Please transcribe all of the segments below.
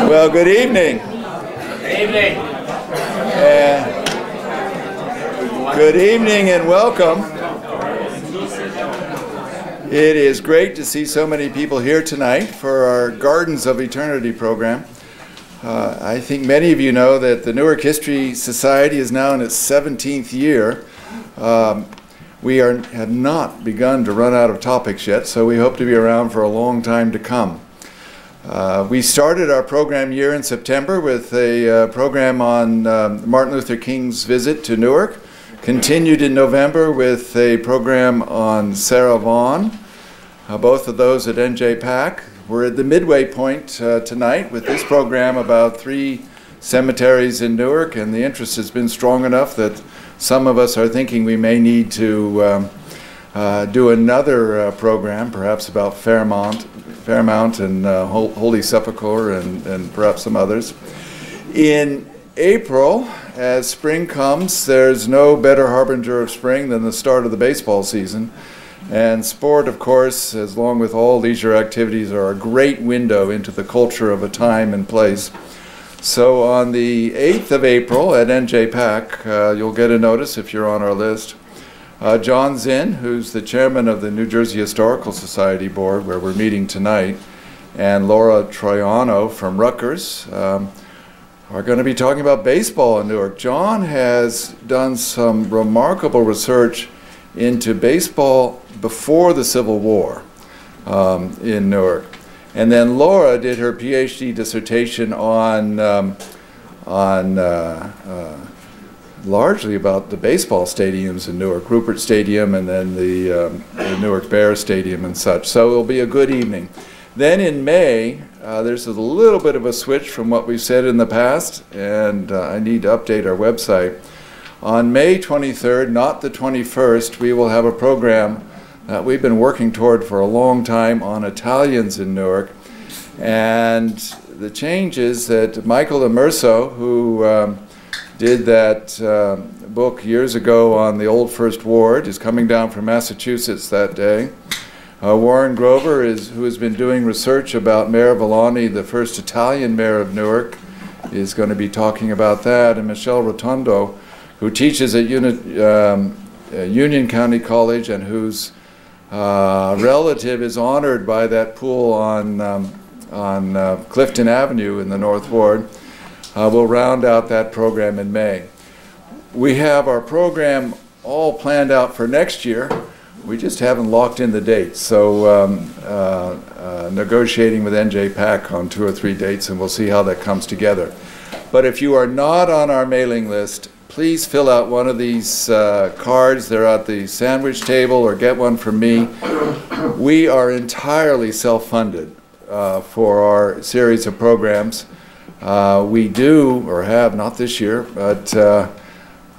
Well, good evening. Good evening. Good evening and welcome. It is great to see so many people here tonight for our Gardens of Eternity program. I think many of you know that the Newark History Society is now in its 17th year. We have not begun to run out of topics yet, so we hope to be around for a long time to come. We started our program year in September with a program on Martin Luther King's visit to Newark, continued in November with a program on Sarah Vaughan, both of those at NJPAC. We're at the midway point tonight with this program about 3 cemeteries in Newark, and the interest has been strong enough that some of us are thinking we may need to do another program, perhaps about Fairmount and Holy Sepulchre and perhaps some others. In April, as spring comes, there's no better harbinger of spring than the start of the baseball season. And sport, of course, along with all leisure activities, are a great window into the culture of a time and place. So on the 8th of April at NJPAC, you'll get a notice if you're on our list. John Zinn, who's the chairman of the New Jersey Historical Society Board, where we're meeting tonight, and Laura Troiano from Rutgers are going to be talking about baseball in Newark. John has done some remarkable research into baseball before the Civil War in Newark. And then Laura did her PhD dissertation on largely about the baseball stadiums in Newark, Rupert Stadium and then the Newark Bear Stadium and such. So it'll be a good evening. Then in May, there's a little bit of a switch from what we've said in the past, and I need to update our website. On May 23rd, not the 21st, we will have a program that we've been working toward for a long time on Italians in Newark. And the change is that Michael Immerso, who did that book years ago on the Old First Ward, is coming down from Massachusetts that day. Warren Grover, who has been doing research about Mayor Villani, the first Italian mayor of Newark, is going to be talking about that. And Michelle Rotondo, who teaches at Union County College and whose relative is honored by that pool on Clifton Avenue in the North Ward, will round out that program in May. We have our program all planned out for next year. We just haven't locked in the dates. So negotiating with NJPAC on 2 or 3 dates, and we'll see how that comes together. But if you are not on our mailing list, please fill out one of these cards. They're at the sandwich table, or get one from me. We are entirely self-funded for our series of programs. We do, or have, not this year, but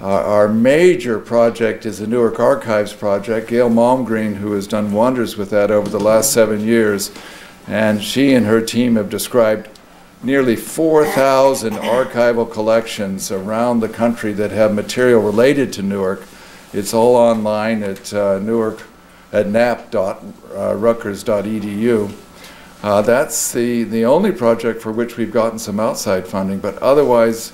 our major project is the Newark Archives Project. Gail Malmgreen, who has done wonders with that over the last 7 years, and she and her team have described nearly 4,000 archival collections around the country that have material related to Newark. It's all online at nap.rutgers.edu. That's the only project for which we've gotten some outside funding, but otherwise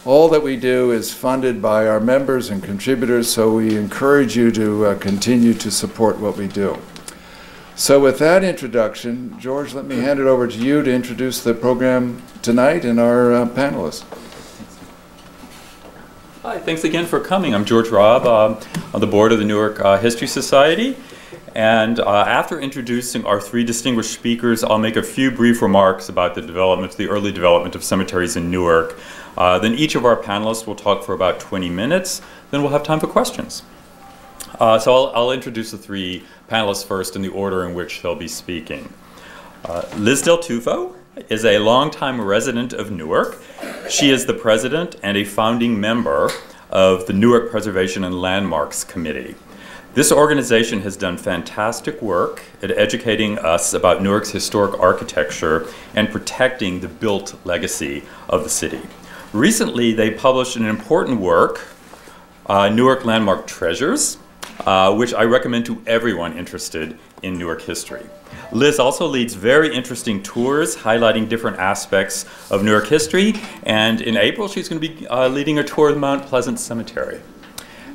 all that we do is funded by our members and contributors, so we encourage you to continue to support what we do. So with that introduction, George, let me hand it over to you to introduce the program tonight and our panelists. Hi, thanks again for coming. I'm George Robb, on the board of the Newark History Society. And after introducing our 3 distinguished speakers, I'll make a few brief remarks about the early development of cemeteries in Newark. Then each of our panelists will talk for about 20 minutes. Then we'll have time for questions. So I'll introduce the 3 panelists first in the order in which they'll be speaking. Liz Del Tufo is a longtime resident of Newark. She is the president and a founding member of the Newark Preservation and Landmarks Committee. This organization has done fantastic work at educating us about Newark's historic architecture and protecting the built legacy of the city. Recently, they published an important work, Newark Landmark Treasures, which I recommend to everyone interested in Newark history. Liz also leads very interesting tours highlighting different aspects of Newark history, and in April she's going to be leading a tour of the Mount Pleasant Cemetery.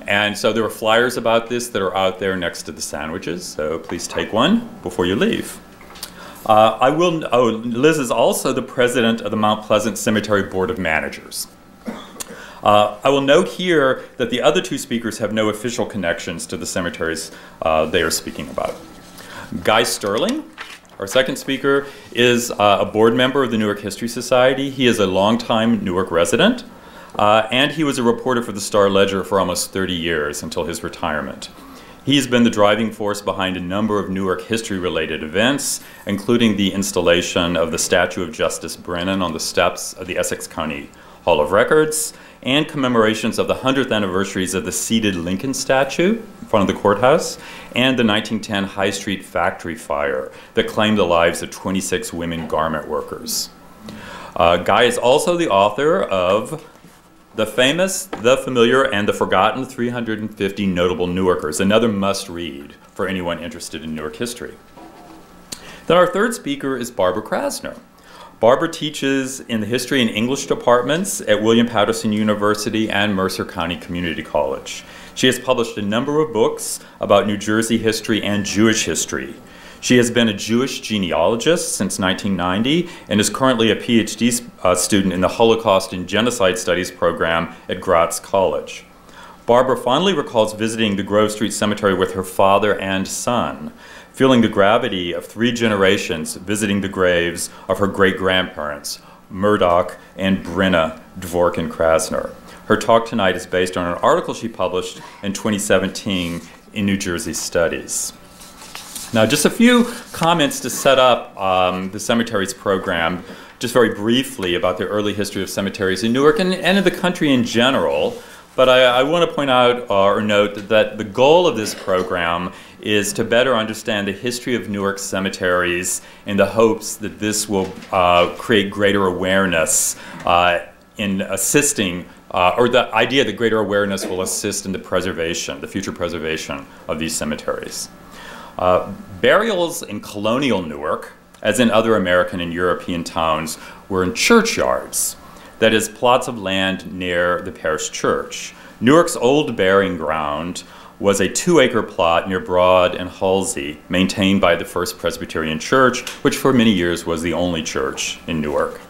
And so there are flyers about this that are out there next to the sandwiches, so please take one before you leave. Liz is also the president of the Mount Pleasant Cemetery Board of Managers. I will note here that the other two speakers have no official connections to the cemeteries they are speaking about. Guy Sterling, our second speaker, is a board member of the Newark History Society. He is a longtime Newark resident, and he was a reporter for the Star-Ledger for almost 30 years until his retirement. He's been the driving force behind a number of Newark history-related events, including the installation of the statue of Justice Brennan on the steps of the Essex County Hall of Records, and commemorations of the 100th anniversaries of the seated Lincoln statue in front of the courthouse, and the 1910 High Street factory fire that claimed the lives of 26 women garment workers. Guy is also the author of the famous, the familiar, and the forgotten 350 Notable Newarkers, another must-read for anyone interested in Newark history. Then our third speaker is Barbara Krasner. Barbara teaches in the history and English departments at William Patterson University and Mercer County Community College. She has published a number of books about New Jersey history and Jewish history. She has been a Jewish genealogist since 1990 and is currently a PhD student in the Holocaust and Genocide Studies program at Gratz College. Barbara fondly recalls visiting the Grove Street Cemetery with her father and son, feeling the gravity of 3 generations visiting the graves of her great-grandparents, Murdoch and Brenna Dvorkin Krasner. Her talk tonight is based on an article she published in 2017 in New Jersey Studies. Now, just a few comments to set up the Cemeteries program, just very briefly about the early history of cemeteries in Newark and in the country in general. But I want to point out or note that the goal of this program is to better understand the history of Newark cemeteries in the hopes that this will create greater awareness in assisting, or the idea that greater awareness will assist in the preservation, the future preservation of these cemeteries. Burials in colonial Newark, as in other American and European towns, were in churchyards. That is, plots of land near the parish church. Newark's old burying ground was a 2-acre plot near Broad and Halsey, maintained by the First Presbyterian Church, which for many years was the only church in Newark.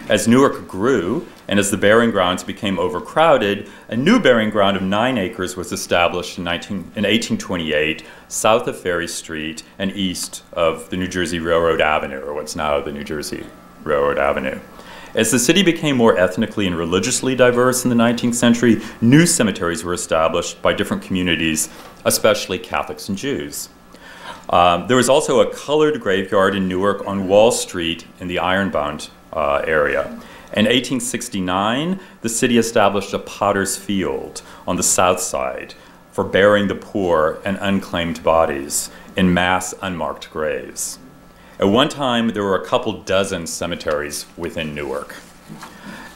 As Newark grew, and as the burying grounds became overcrowded, a new burying ground of 9 acres was established in 1828, south of Ferry Street and east of the New Jersey Railroad Avenue, or what's now the New Jersey Railroad Avenue. As the city became more ethnically and religiously diverse in the 19th century, new cemeteries were established by different communities, especially Catholics and Jews. There was also a colored graveyard in Newark on Wall Street in the Ironbound area. In 1869, the city established a potter's field on the south side for burying the poor and unclaimed bodies in mass unmarked graves. At one time, there were a couple dozen cemeteries within Newark.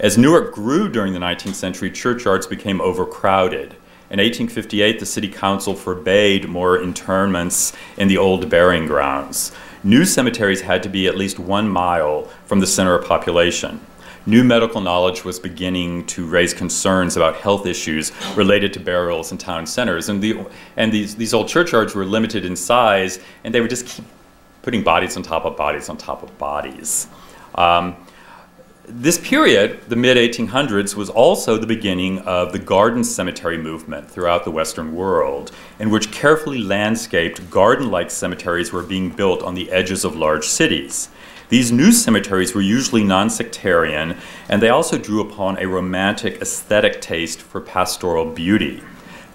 As Newark grew during the 19th century, churchyards became overcrowded. In 1858, the city council forbade more interments in the old burying grounds. New cemeteries had to be at least 1 mile from the center of population. New medical knowledge was beginning to raise concerns about health issues related to burials in town centers. And these old churchyards were limited in size, and they would just keep putting bodies on top of bodies on top of bodies. This period, the mid-1800s, was also the beginning of the garden cemetery movement throughout the Western world, in which carefully landscaped garden-like cemeteries were being built on the edges of large cities. These new cemeteries were usually non-sectarian, and they also drew upon a romantic aesthetic taste for pastoral beauty.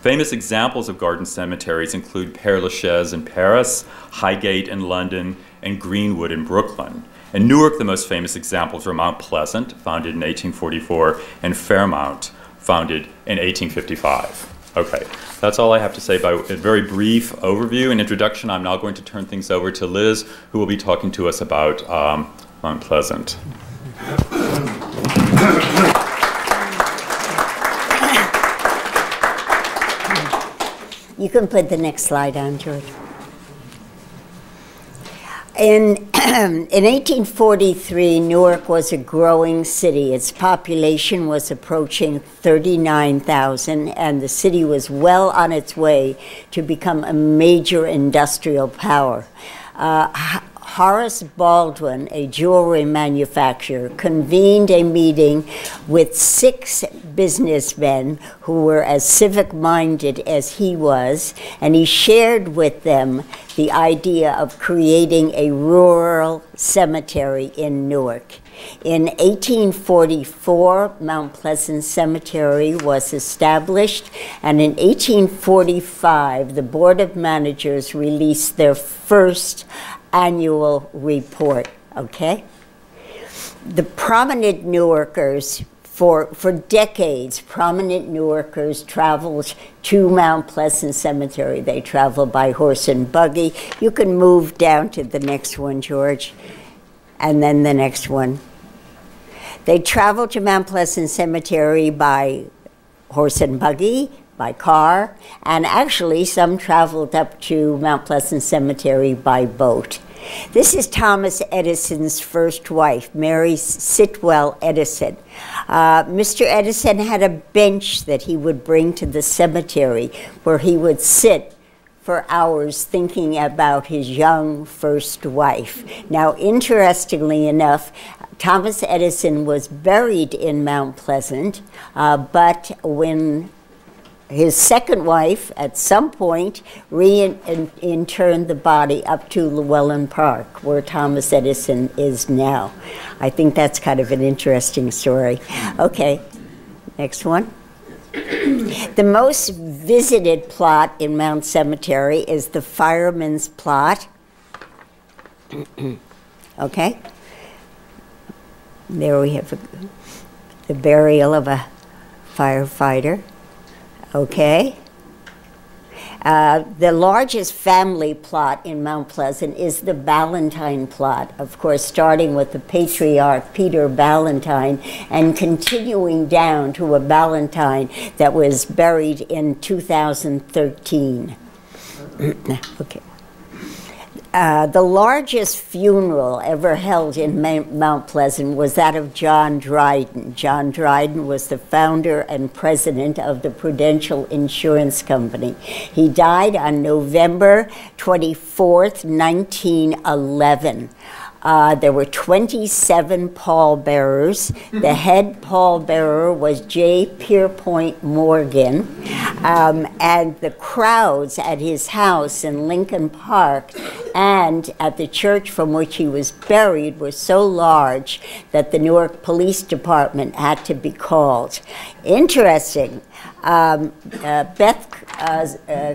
Famous examples of garden cemeteries include Père Lachaise in Paris, Highgate in London, and Greenwood in Brooklyn. In Newark, the most famous examples are Mount Pleasant, founded in 1844, and Fairmount, founded in 1855. Okay, that's all I have to say by a very brief overview and introduction. I'm now going to turn things over to Liz, who will be talking to us about Mount Pleasant. You can put the next slide on, George. In 1843, Newark was a growing city. Its population was approaching 39,000, and the city was well on its way to become a major industrial power. Horace Baldwin, a jewelry manufacturer, convened a meeting with 6 businessmen who were as civic-minded as he was, and he shared with them the idea of creating a rural cemetery in Newark. In 1844, Mount Pleasant Cemetery was established, and in 1845, the Board of Managers released their first annual report, okay? The prominent Newarkers, for decades, prominent Newarkers traveled to Mount Pleasant Cemetery. They traveled by horse and buggy. You can move down to the next one, George, and then the next one. They traveled to Mount Pleasant Cemetery by horse and buggy, by car, and actually some traveled up to Mount Pleasant Cemetery by boat. This is Thomas Edison's first wife, Mary Sitwell Edison. Mr. Edison had a bench that he would bring to the cemetery where he would sit for hours thinking about his young first wife. Now, interestingly enough, Thomas Edison was buried in Mount Pleasant, but when his second wife, at some point, interned the body up to Llewellyn Park, where Thomas Edison is now. I think that's kind of an interesting story. Okay, next one. The most visited plot in Mount Cemetery is the Fireman's Plot. Okay. There we have the burial of a firefighter. Okay. The largest family plot in Mount Pleasant is the Ballantyne plot, of course, starting with the patriarch Peter Ballantyne and continuing down to a Ballantyne that was buried in 2013. Okay. The largest funeral ever held in Mount Pleasant was that of John Dryden. John Dryden was the founder and president of the Prudential Insurance Company. He died on November 24th, 1911. There were 27 pallbearers. The head pallbearer was J. Pierpont Morgan. And the crowds at his house in Lincoln Park and at the church from which he was buried were so large that the Newark Police Department had to be called. Interesting. Beth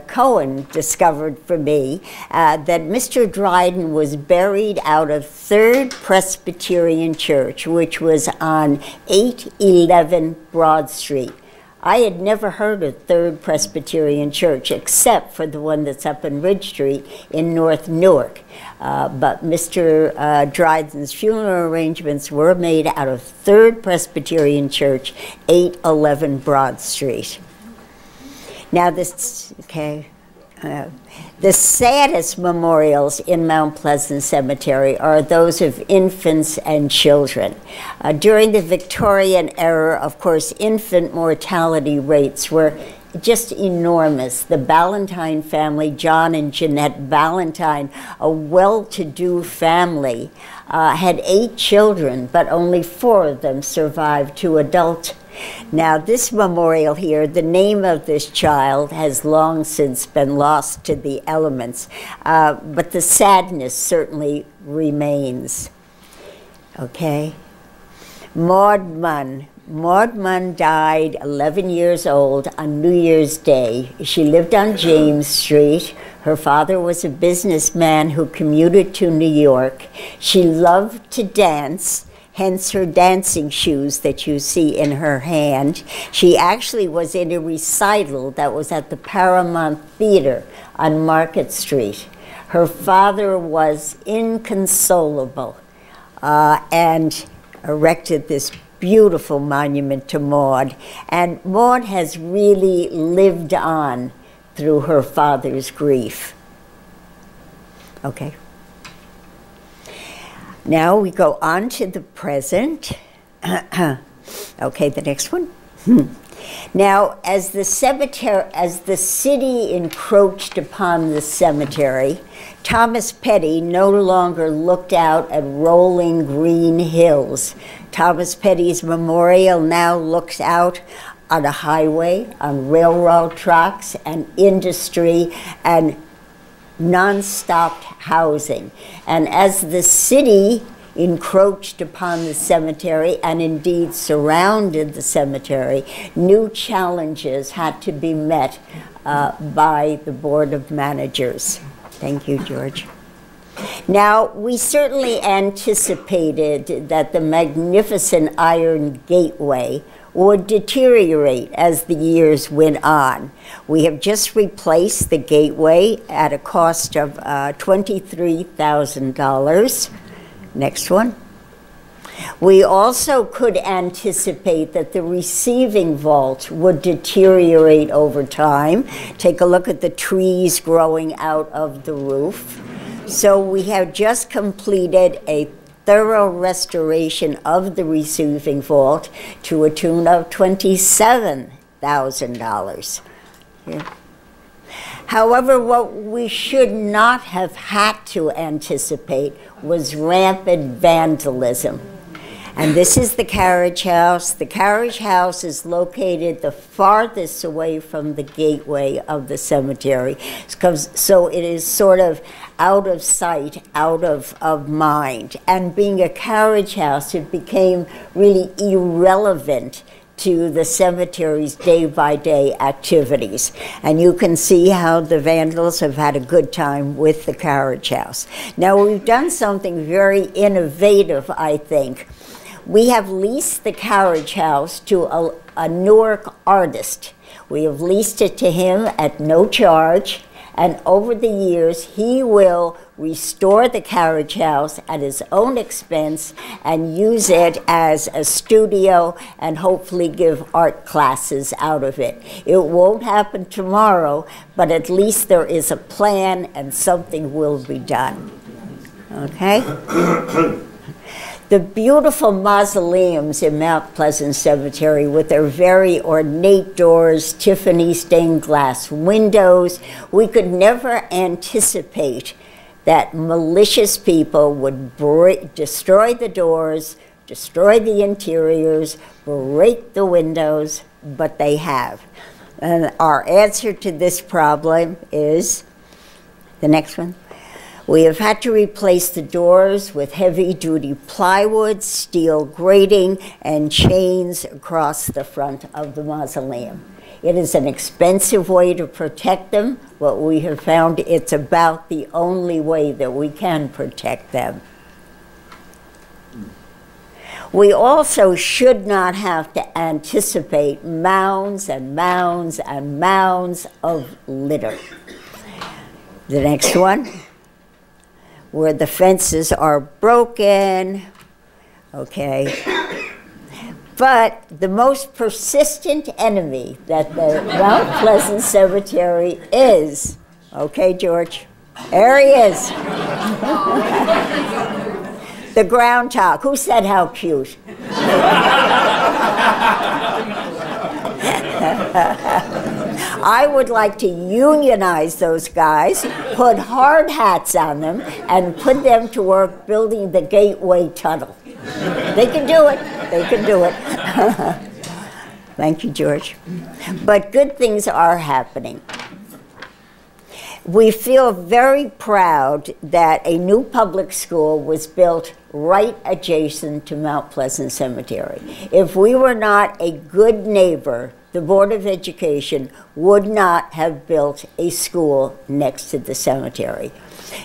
Cohen discovered for me that Mr. Dryden was buried out of Third Presbyterian Church, which was on 811 Broad Street. I had never heard of Third Presbyterian Church except for the one that's up in Ridge Street in North Newark. But Mr. Dryden's funeral arrangements were made out of Third Presbyterian Church, 811 Broad Street. Now this, okay, the saddest memorials in Mount Pleasant Cemetery are those of infants and children. During the Victorian era, of course, infant mortality rates were just enormous. The Ballantyne family, John and Jeanette Ballantyne, a well-to-do family, had 8 children, but only 4 of them survived to adult. Now, this memorial here, the name of this child has long since been lost to the elements, but the sadness certainly remains. Okay? Maud Munn. Maud Munn died 11 years old on New Year's Day. She lived on James Street. Her father was a businessman who commuted to New York. She loved to dance, hence her dancing shoes that you see in her hand. She actually was in a recital that was at the Paramount Theater on Market Street. Her father was inconsolable and erected this beautiful monument to Maud. And Maud has really lived on through her father's grief. Okay. Now we go on to the present. Okay, the next one. Now, as the city encroached upon the cemetery, Thomas Petty no longer looked out at rolling green hills. Thomas Petty's memorial now looks out on a highway, on railroad tracks, and industry, and non-stop housing. And as the city encroached upon the cemetery and indeed surrounded the cemetery, new challenges had to be met by the Board of Managers. Thank you, George. Now, we certainly anticipated that the magnificent iron gateway would deteriorate as the years went on. We have just replaced the gateway at a cost of $23,000. Next one. We also could anticipate that the receiving vault would deteriorate over time. Take a look at the trees growing out of the roof. So we have just completed a thorough restoration of the receiving vault to a tune of $27,000. Yeah. However, what we should not have had to anticipate was rampant vandalism. And this is the carriage house. The carriage house is located the farthest away from the gateway of the cemetery. So it is sort of out of sight, out of mind. And being a carriage house, it became really irrelevant to the cemetery's day-by-day activities. And you can see how the vandals have had a good time with the carriage house. Now, we've done something very innovative, I think. We have leased the carriage house to a Newark artist. We have leased it to him at no charge, and over the years, he will restore the carriage house at his own expense and use it as a studio and hopefully give art classes out of it. It won't happen tomorrow, but at least there is a plan and something will be done. Okay? The beautiful mausoleums in Mount Pleasant Cemetery with their very ornate doors, Tiffany stained glass windows, we could never anticipate that malicious people would destroy the doors, destroy the interiors, break the windows, but they have. And our answer to this problem is, the next one, we have had to replace the doors with heavy-duty plywood, steel grating, and chains across the front of the mausoleum. It is an expensive way to protect them, but we have found it's about the only way that we can protect them. We also should not have to anticipate mounds and mounds and mounds of litter. The next one, where the fences are broken, okay. But the most persistent enemy that the Mount Pleasant Cemetery is, okay, George, there he is. The groundhog. Who said how cute? I would like to unionize those guys, put hard hats on them, and put them to work building the Gateway Tunnel. They can do it. They can do it. Thank you, George. But good things are happening. We feel very proud that a new public school was built right adjacent to Mount Pleasant Cemetery. If we were not a good neighbor, the Board of Education would not have built a school next to the cemetery.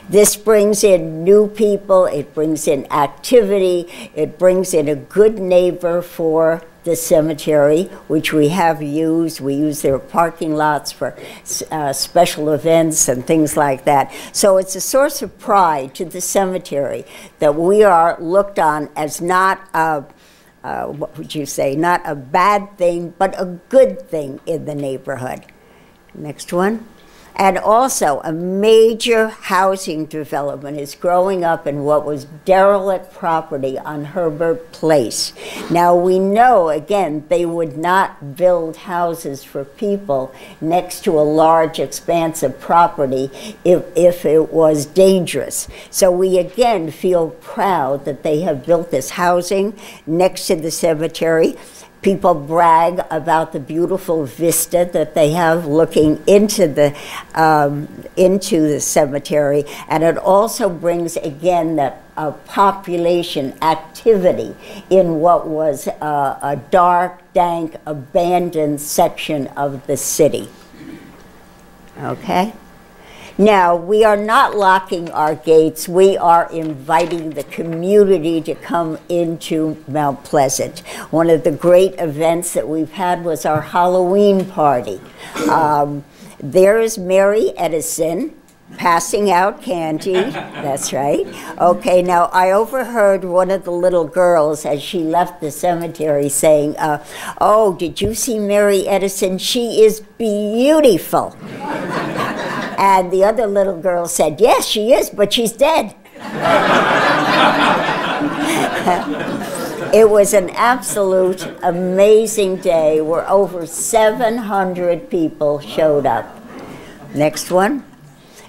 This brings in new people, it brings in activity, it brings in a good neighbor for the cemetery, which we have used. We use their parking lots for special events and things like that. So it's a source of pride to the cemetery that we are looked on as not a, what would you say, not a bad thing, but a good thing in the neighborhood. Next one. And also, a major housing development is growing up in what was derelict property on Herbert Place. Now, we know, again, they would not build houses for people next to a large expanse of property if it was dangerous. So we, again, feel proud that they have built this housing next to the cemetery. People brag about the beautiful vista that they have looking into the cemetery, and it also brings, again, that population activity in what was a dark, dank, abandoned section of the city. Okay? Now, we are not locking our gates. We are inviting the community to come into Mount Pleasant. One of the great events that we've had was our Halloween party. There is Mary Edison passing out candy. That's right. Okay, now I overheard one of the little girls as she left the cemetery saying, oh, did you see Mary Edison? She is beautiful. And the other little girl said, yes, she is, but she's dead. It was an absolute amazing day where over 700 people showed up. Next one.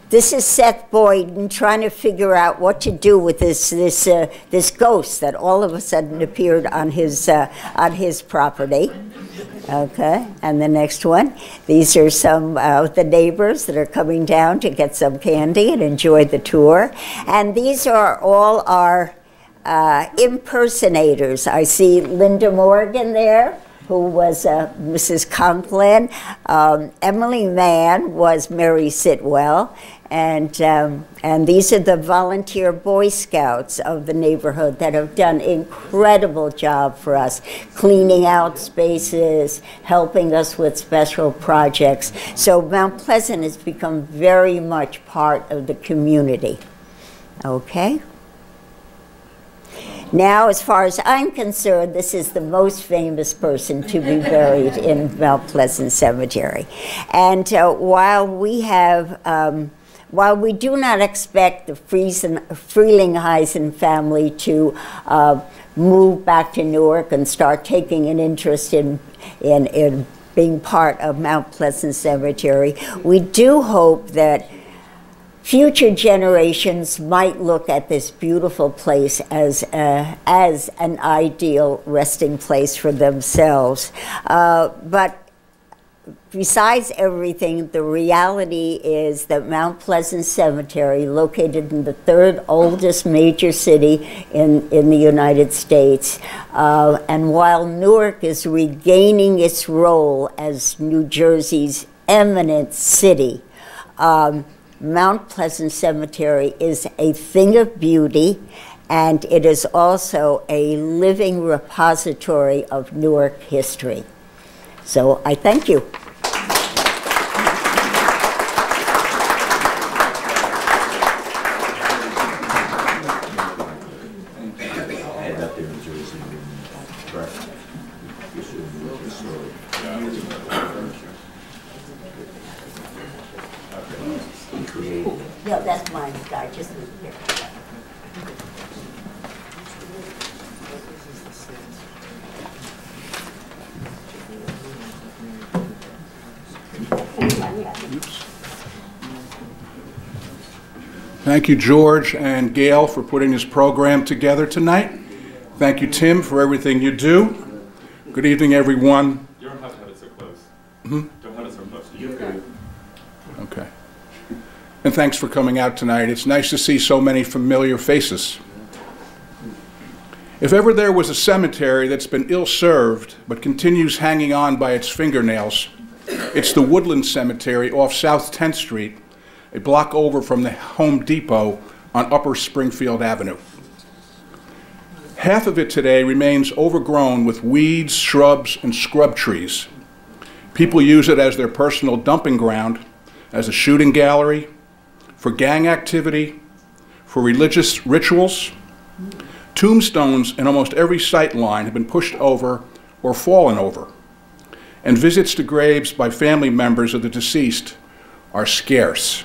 This is Seth Boyden trying to figure out what to do with this ghost that all of a sudden appeared on his property. Okay, and the next one. These are some of the neighbors that are coming down to get some candy and enjoy the tour. And these are all our impersonators. I see Linda Morgan there, who was Mrs. Conklin. Emily Mann was Mary Sitwell. And these are the volunteer Boy Scouts of the neighborhood that have done an incredible job for us, cleaning out spaces, helping us with special projects. So Mount Pleasant has become very much part of the community. Okay? Now, as far as I'm concerned, this is the most famous person to be buried in Mount Pleasant Cemetery. And while we do not expect the Frelinghuysen family to move back to Newark and start taking an interest in being part of Mount Pleasant Cemetery, we do hope that future generations might look at this beautiful place as an ideal resting place for themselves. But besides everything, the reality is that Mount Pleasant Cemetery, located in the third oldest major city in the United States, and while Newark is regaining its role as New Jersey's eminent city, Mount Pleasant Cemetery is a thing of beauty, and it is also a living repository of Newark history. So I thank you. No, that's mine, Guy. Just leave it here. Thank you, George and Gail, for putting this program together tonight. Thank you, Tim, for everything you do. Good evening, everyone. You don't have to have it so close. Mm-hmm. Don't have it so close. You're good. Okay. And thanks for coming out tonight. It's nice to see so many familiar faces. If ever there was a cemetery that's been ill-served but continues hanging on by its fingernails, it's the Woodland Cemetery off South 10th Street, a block over from the Home Depot on Upper Springfield Avenue. Half of it today remains overgrown with weeds, shrubs, and scrub trees. People use it as their personal dumping ground, as a shooting gallery, for gang activity, for religious rituals. Tombstones in almost every sight line have been pushed over or fallen over, and visits to graves by family members of the deceased are scarce,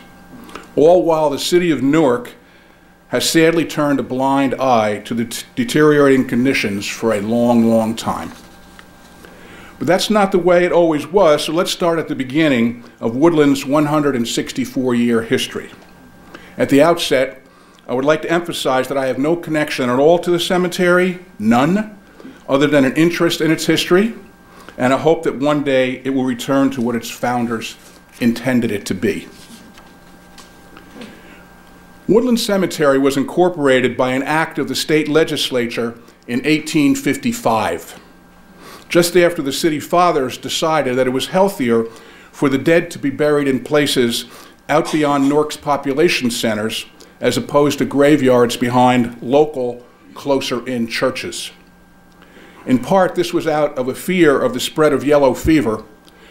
all while the city of Newark has sadly turned a blind eye to the deteriorating conditions for a long, long time. But that's not the way it always was, so let's start at the beginning of Woodland's 164-year history. At the outset, I would like to emphasize that I have no connection at all to the cemetery, none, other than an interest in its history, and a hope that one day it will return to what its founders intended it to be. Woodland Cemetery was incorporated by an act of the state legislature in 1855, just after the city fathers decided that it was healthier for the dead to be buried in places out beyond Newark's population centers as opposed to graveyards behind local, closer-in churches. In part, this was out of a fear of the spread of yellow fever,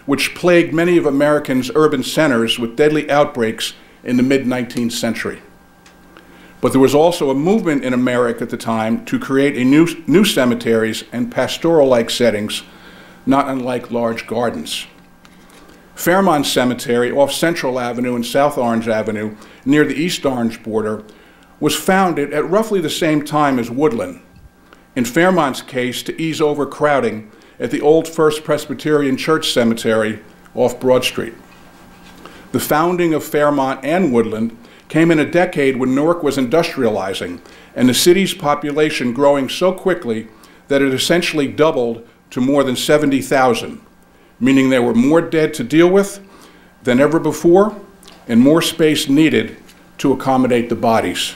which plagued many of Americans' urban centers with deadly outbreaks in the mid-19th century. But there was also a movement in America at the time to create new cemeteries and pastoral-like settings, not unlike large gardens. Fairmont Cemetery off Central Avenue and South Orange Avenue, near the East Orange border, was founded at roughly the same time as Woodland, in Fairmont's case to ease overcrowding at the old First Presbyterian Church Cemetery off Broad Street. The founding of Fairmont and Woodland came in a decade when Newark was industrializing and the city's population growing so quickly that it essentially doubled to more than 70,000, meaning there were more dead to deal with than ever before and more space needed to accommodate the bodies.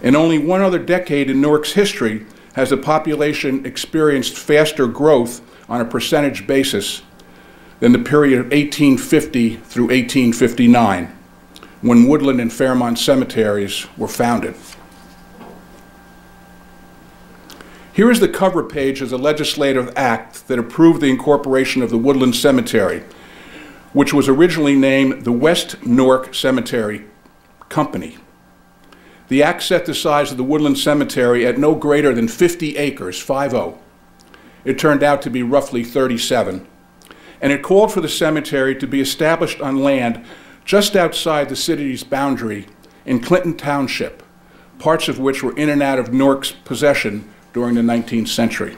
In only one other decade in Newark's history has the population experienced faster growth on a percentage basis than the period of 1850 through 1859, when Woodland and Fairmont cemeteries were founded. Here is the cover page of the legislative act that approved the incorporation of the Woodland Cemetery, which was originally named the West Newark Cemetery Company. The act set the size of the Woodland Cemetery at no greater than 50 acres, 50. It turned out to be roughly 37. And it called for the cemetery to be established on land just outside the city's boundary in Clinton Township, parts of which were in and out of Newark's possession during the 19th century.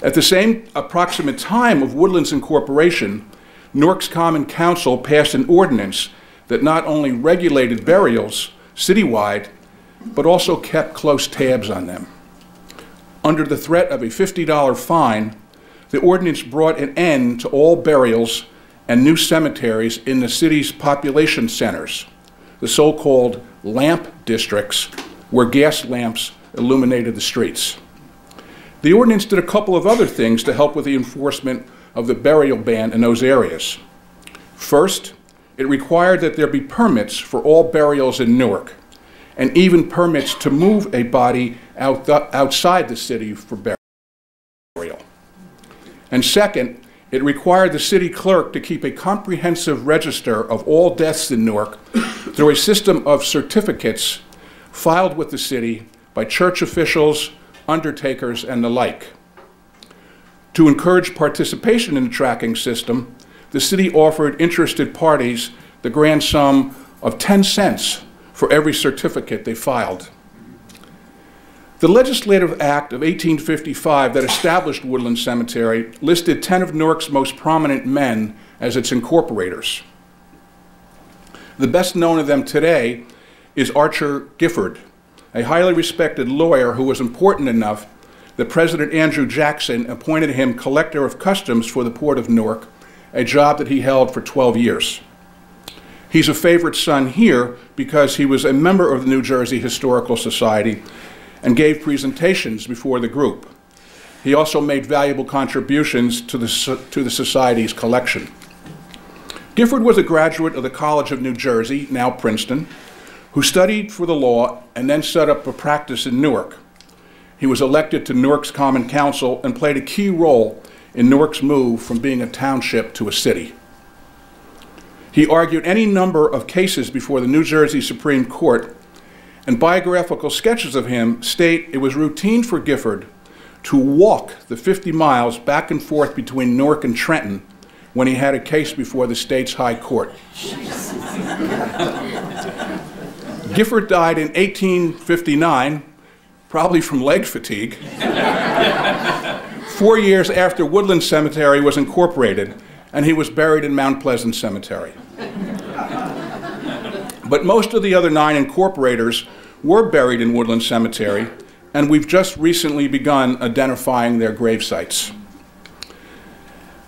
At the same approximate time of Woodland's incorporation, Newark's Common Council passed an ordinance that not only regulated burials citywide, but also kept close tabs on them. Under the threat of a $50 fine, the ordinance brought an end to all burials and new cemeteries in the city's population centers, the so-called lamp districts, where gas lamps illuminated the streets. The ordinance did a couple of other things to help with the enforcement of the burial ban in those areas. First, it required that there be permits for all burials in Newark, and even permits to move a body outside the city for burial. And second, it required the city clerk to keep a comprehensive register of all deaths in Newark through a system of certificates filed with the city by church officials, undertakers, and the like. To encourage participation in the tracking system, the city offered interested parties the grand sum of 10 cents for every certificate they filed. The Legislative Act of 1855 that established Woodland Cemetery listed 10 of Newark's most prominent men as its incorporators. The best known of them today is Archer Gifford, a highly respected lawyer who was important enough that President Andrew Jackson appointed him Collector of Customs for the Port of Newark, a job that he held for 12 years. He's a favorite son here because he was a member of the New Jersey Historical Society and gave presentations before the group. He also made valuable contributions to the Society's collection. Gifford was a graduate of the College of New Jersey, now Princeton, who studied for the law and then set up a practice in Newark. He was elected to Newark's Common Council and played a key role in Newark's move from being a township to a city. He argued any number of cases before the New Jersey Supreme Court, and biographical sketches of him state it was routine for Gifford to walk the 50 miles back and forth between Newark and Trenton when he had a case before the state's high court. Gifford died in 1859, probably from leg fatigue, 4 years after Woodland Cemetery was incorporated, and he was buried in Mount Pleasant Cemetery. But most of the other 9 incorporators were buried in Woodland Cemetery, and we've just recently begun identifying their grave sites.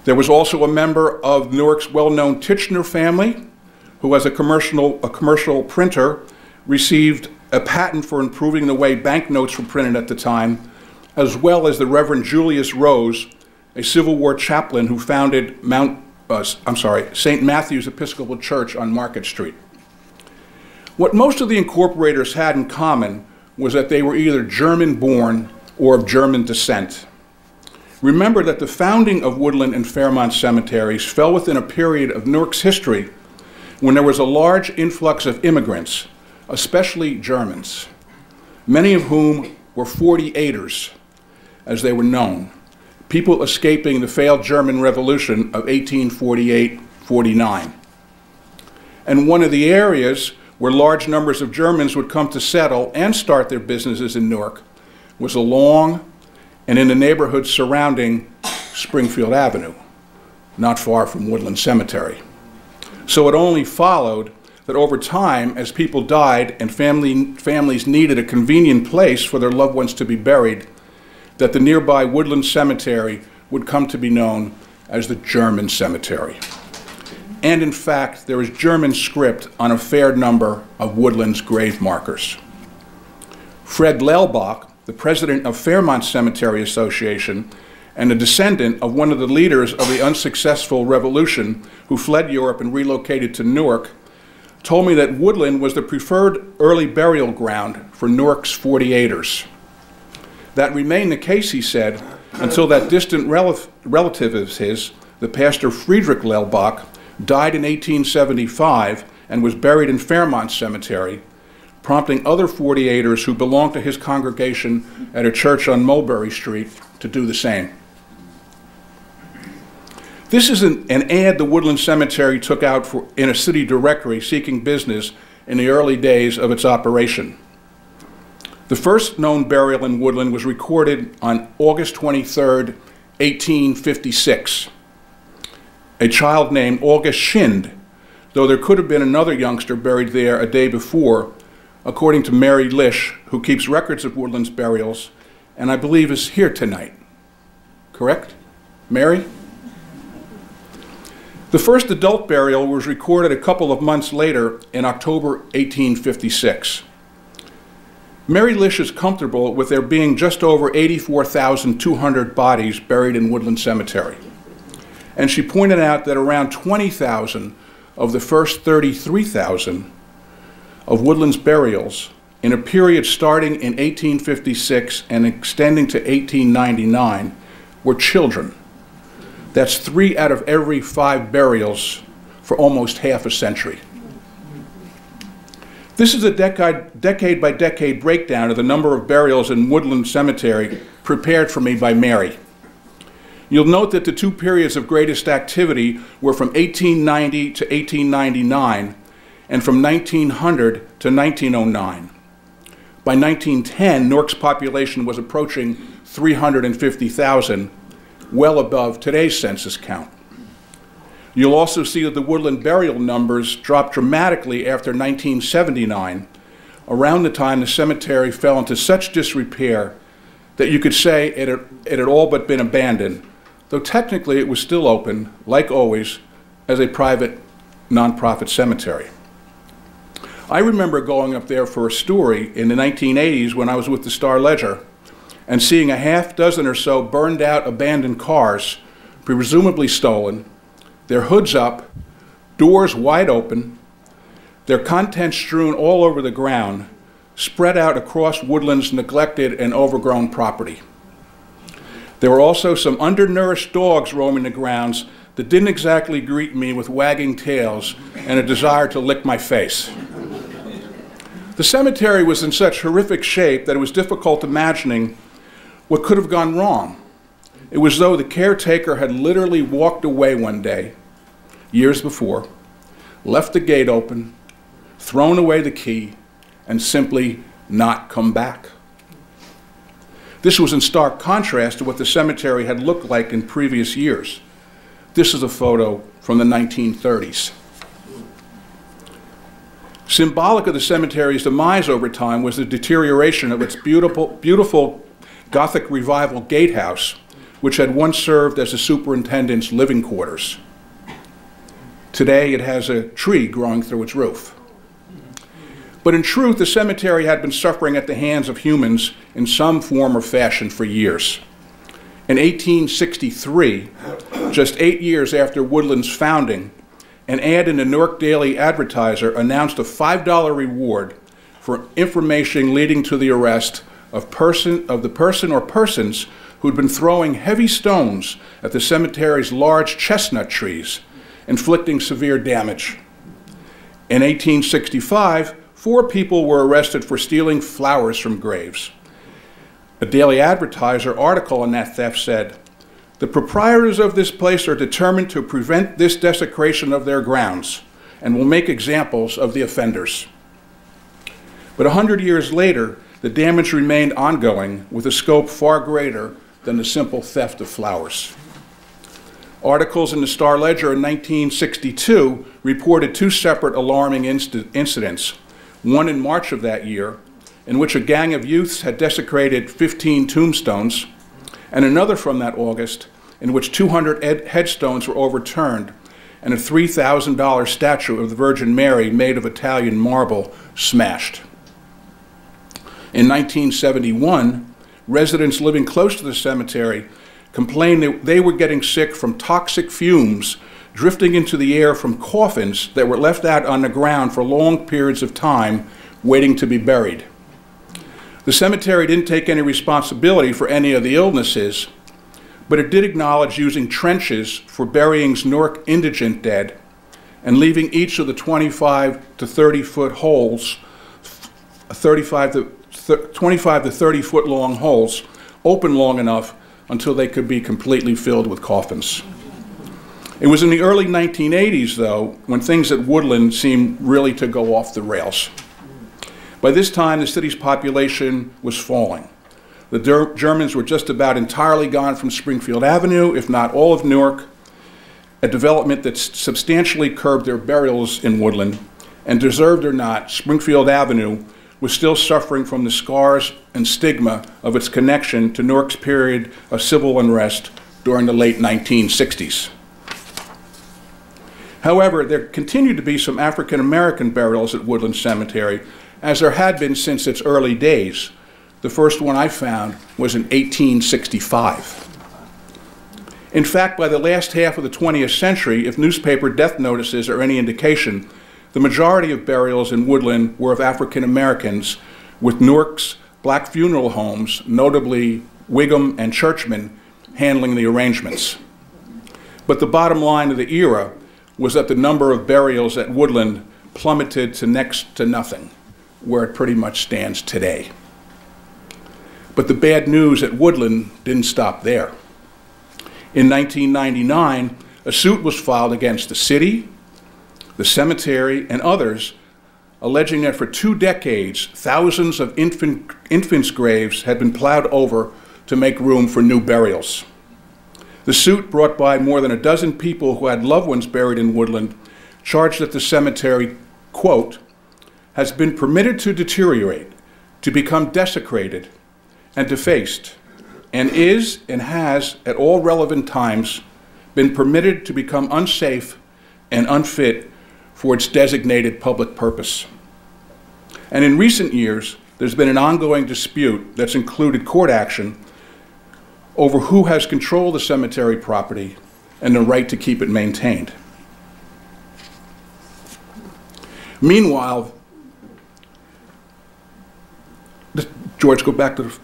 There was also a member of Newark's well-known Titchener family, who as a commercial printer received a patent for improving the way banknotes were printed at the time, as well as the Reverend Julius Rose, a Civil War chaplain who founded St. Matthew's Episcopal Church on Market Street. What most of the incorporators had in common was that they were either German-born or of German descent. Remember that the founding of Woodland and Fairmont cemeteries fell within a period of Newark's history when there was a large influx of immigrants, especially Germans, many of whom were 48ers, as they were known, people escaping the failed German Revolution of 1848-49. And one of the areas where large numbers of Germans would come to settle and start their businesses in Newark was along and in the neighborhood surrounding Springfield Avenue, not far from Woodland Cemetery. So it only followed that over time, as people died and families needed a convenient place for their loved ones to be buried, that the nearby Woodland Cemetery would come to be known as the German Cemetery. And in fact, there is German script on a fair number of Woodland's grave markers. Fred Lelbach, the president of Fairmont Cemetery Association and a descendant of one of the leaders of the unsuccessful revolution who fled Europe and relocated to Newark, told me that Woodland was the preferred early burial ground for Newark's 48ers. That remained the case, he said, until that distant relative of his, the pastor Friedrich Lelbach, died in 1875 and was buried in Fairmont Cemetery, prompting other 48ers who belonged to his congregation at a church on Mulberry Street to do the same. This is an ad the Woodland Cemetery took out in a city directory seeking business in the early days of its operation. The first known burial in Woodland was recorded on August 23, 1856. A child named August Schind, though there could have been another youngster buried there a day before, according to Mary Lish, who keeps records of Woodland's burials, and I believe is here tonight. Correct? Mary? The first adult burial was recorded a couple of months later in October 1856. Mary Lish is comfortable with there being just over 84,200 bodies buried in Woodland Cemetery. And she pointed out that around 20,000 of the first 33,000 of Woodland's burials in a period starting in 1856 and extending to 1899 were children. That's 3 out of every 5 burials for almost half a century. This is a decade by decade breakdown of the number of burials in Woodland Cemetery prepared for me by Mary. You'll note that the 2 periods of greatest activity were from 1890 to 1899 and from 1900 to 1909. By 1910, Newark's population was approaching 350,000, well above today's census count. You'll also see that the Woodland burial numbers dropped dramatically after 1979, around the time the cemetery fell into such disrepair that you could say it had all but been abandoned, though technically it was still open, like always, as a private, nonprofit cemetery. I remember going up there for a story in the 1980s when I was with the Star-Ledger and seeing a half dozen or so burned out abandoned cars, presumably stolen, their hoods up, doors wide open, their contents strewn all over the ground, spread out across Woodland's neglected and overgrown property. There were also some undernourished dogs roaming the grounds that didn't exactly greet me with wagging tails and a desire to lick my face. The cemetery was in such horrific shape that it was difficult imagining what could have gone wrong. It was as though the caretaker had literally walked away one day, years before, left the gate open, thrown away the key, and simply not come back. This was in stark contrast to what the cemetery had looked like in previous years. This is a photo from the 1930s. Symbolic of the cemetery's demise over time was the deterioration of its beautiful Gothic Revival gatehouse, which had once served as the superintendent's living quarters. Today it has a tree growing through its roof. But in truth, the cemetery had been suffering at the hands of humans in some form or fashion for years. In 1863, just 8 years after Woodland's founding, an ad in the Newark Daily Advertiser announced a $5 reward for information leading to the arrest of the person or persons who'd been throwing heavy stones at the cemetery's large chestnut trees, inflicting severe damage. In 1865, 4 people were arrested for stealing flowers from graves. A Daily Advertiser article on that theft said, "The proprietors of this place are determined to prevent this desecration of their grounds and will make examples of the offenders." But 100 years later, the damage remained ongoing with a scope far greater than the simple theft of flowers. Articles in the Star Ledger in 1962 reported 2 separate alarming incidents, one in March of that year, in which a gang of youths had desecrated 15 tombstones, and another from that August, in which 200 headstones were overturned and a $3,000 statue of the Virgin Mary made of Italian marble smashed. In 1971, residents living close to the cemetery complained that they were getting sick from toxic fumes drifting into the air from coffins that were left out on the ground for long periods of time waiting to be buried. The cemetery didn't take any responsibility for any of the illnesses, but it did acknowledge using trenches for burying Newark indigent dead and leaving each of the 25 to 30 foot holes, 25 to 30 foot long holes, open long enough until they could be completely filled with coffins. It was in the early 1980s, though, when things at Woodland seemed really to go off the rails. By this time, the city's population was falling. The Germans were just about entirely gone from Springfield Avenue, if not all of Newark, a development that substantially curbed their burials in Woodland, and deserved or not, Springfield Avenue was still suffering from the scars and stigma of its connection to Newark's period of civil unrest during the late 1960s. However, there continued to be some African American burials at Woodland Cemetery, as there had been since its early days. The first one I found was in 1865. In fact, by the last half of the 20th century, if newspaper death notices are any indication, the majority of burials in Woodland were of African Americans, with Newark's black funeral homes, notably Wigham and Churchman, handling the arrangements. But the bottom line of the era was that the number of burials at Woodland plummeted to next to nothing, where it pretty much stands today. But the bad news at Woodland didn't stop there. In 1999, a suit was filed against the city, the cemetery, and others, alleging that for 2 decades, thousands of infants' graves had been plowed over to make room for new burials. The suit, brought by more than a dozen people who had loved ones buried in Woodland, charged that the cemetery, quote, has been permitted to deteriorate, to become desecrated and defaced, and is and has at all relevant times been permitted to become unsafe and unfit for its designated public purpose. And in recent years, there's been an ongoing dispute that's included court action over who has control of the cemetery property and the right to keep it maintained. Meanwhile, George, go back to the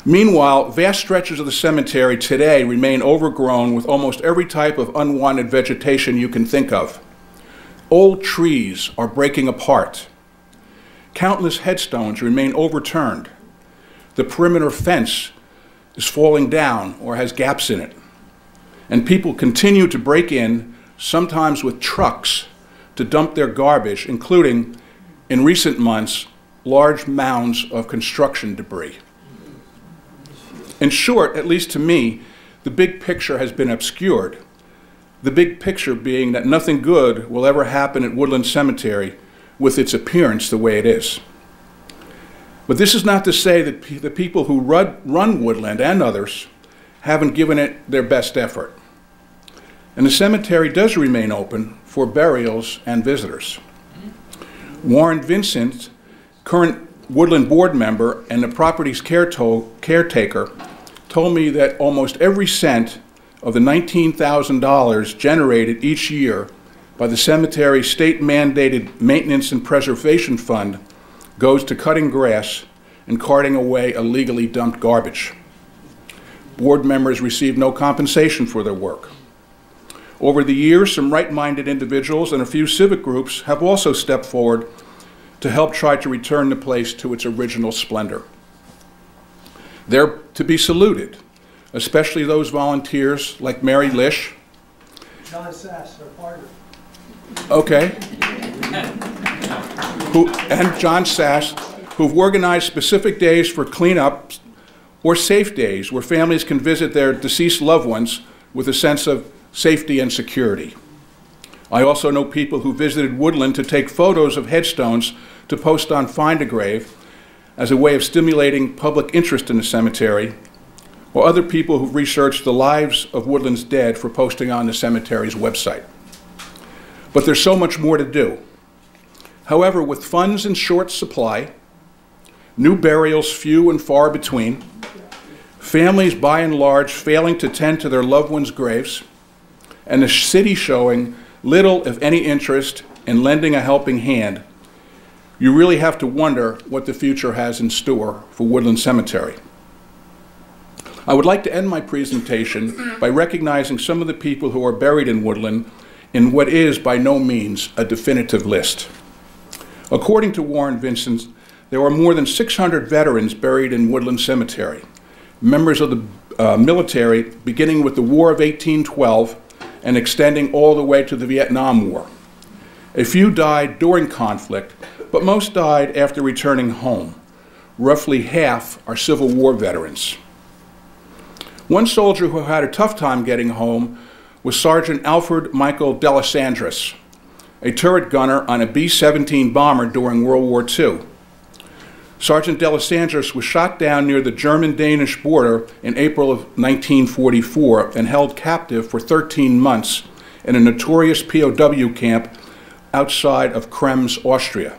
Meanwhile, vast stretches of the cemetery today remain overgrown with almost every type of unwanted vegetation you can think of. Old trees are breaking apart. Countless headstones remain overturned. The perimeter fence is falling down or has gaps in it. And people continue to break in, sometimes with trucks, to dump their garbage, including, in recent months, large mounds of construction debris. In short, at least to me, the big picture has been obscured. The big picture being that nothing good will ever happen at Woodland Cemetery with its appearance the way it is. But this is not to say that the people who run Woodland and others haven't given it their best effort. And the cemetery does remain open for burials and visitors. Warren Vincent, current Woodland board member and the property's caretaker, told me that almost every cent of the $19,000 generated each year by the cemetery's state-mandated Maintenance and Preservation Fund goes to cutting grass and carting away illegally dumped garbage. Board members receive no compensation for their work. Over the years, some right-minded individuals and a few civic groups have also stepped forward to help try to return the place to its original splendor. They're to be saluted, especially those volunteers like Mary Lish. John Sass, our partner. Okay. And John Sass, who've organized specific days for cleanups or safe days where families can visit their deceased loved ones with a sense of safety and security. I also know people who visited Woodland to take photos of headstones to post on Find a Grave as a way of stimulating public interest in the cemetery, or other people who've researched the lives of Woodland's dead for posting on the cemetery's website. But there's so much more to do. However, with funds in short supply, new burials few and far between, families by and large failing to tend to their loved ones' graves, and the city showing little, if any, interest in lending a helping hand, you really have to wonder what the future has in store for Woodland Cemetery. I would like to end my presentation by recognizing some of the people who are buried in Woodland in what is by no means a definitive list. According to Warren Vincent, there are more than 600 veterans buried in Woodland Cemetery, members of the military beginning with the War of 1812 and extending all the way to the Vietnam War. A few died during conflict, but most died after returning home. Roughly half are Civil War veterans. One soldier who had a tough time getting home was Sergeant Alfred Michael Delisandris, a turret gunner on a B-17 bomber during World War II. Sergeant Delisandris was shot down near the German-Danish border in April of 1944 and held captive for 13 months in a notorious POW camp outside of Krems, Austria.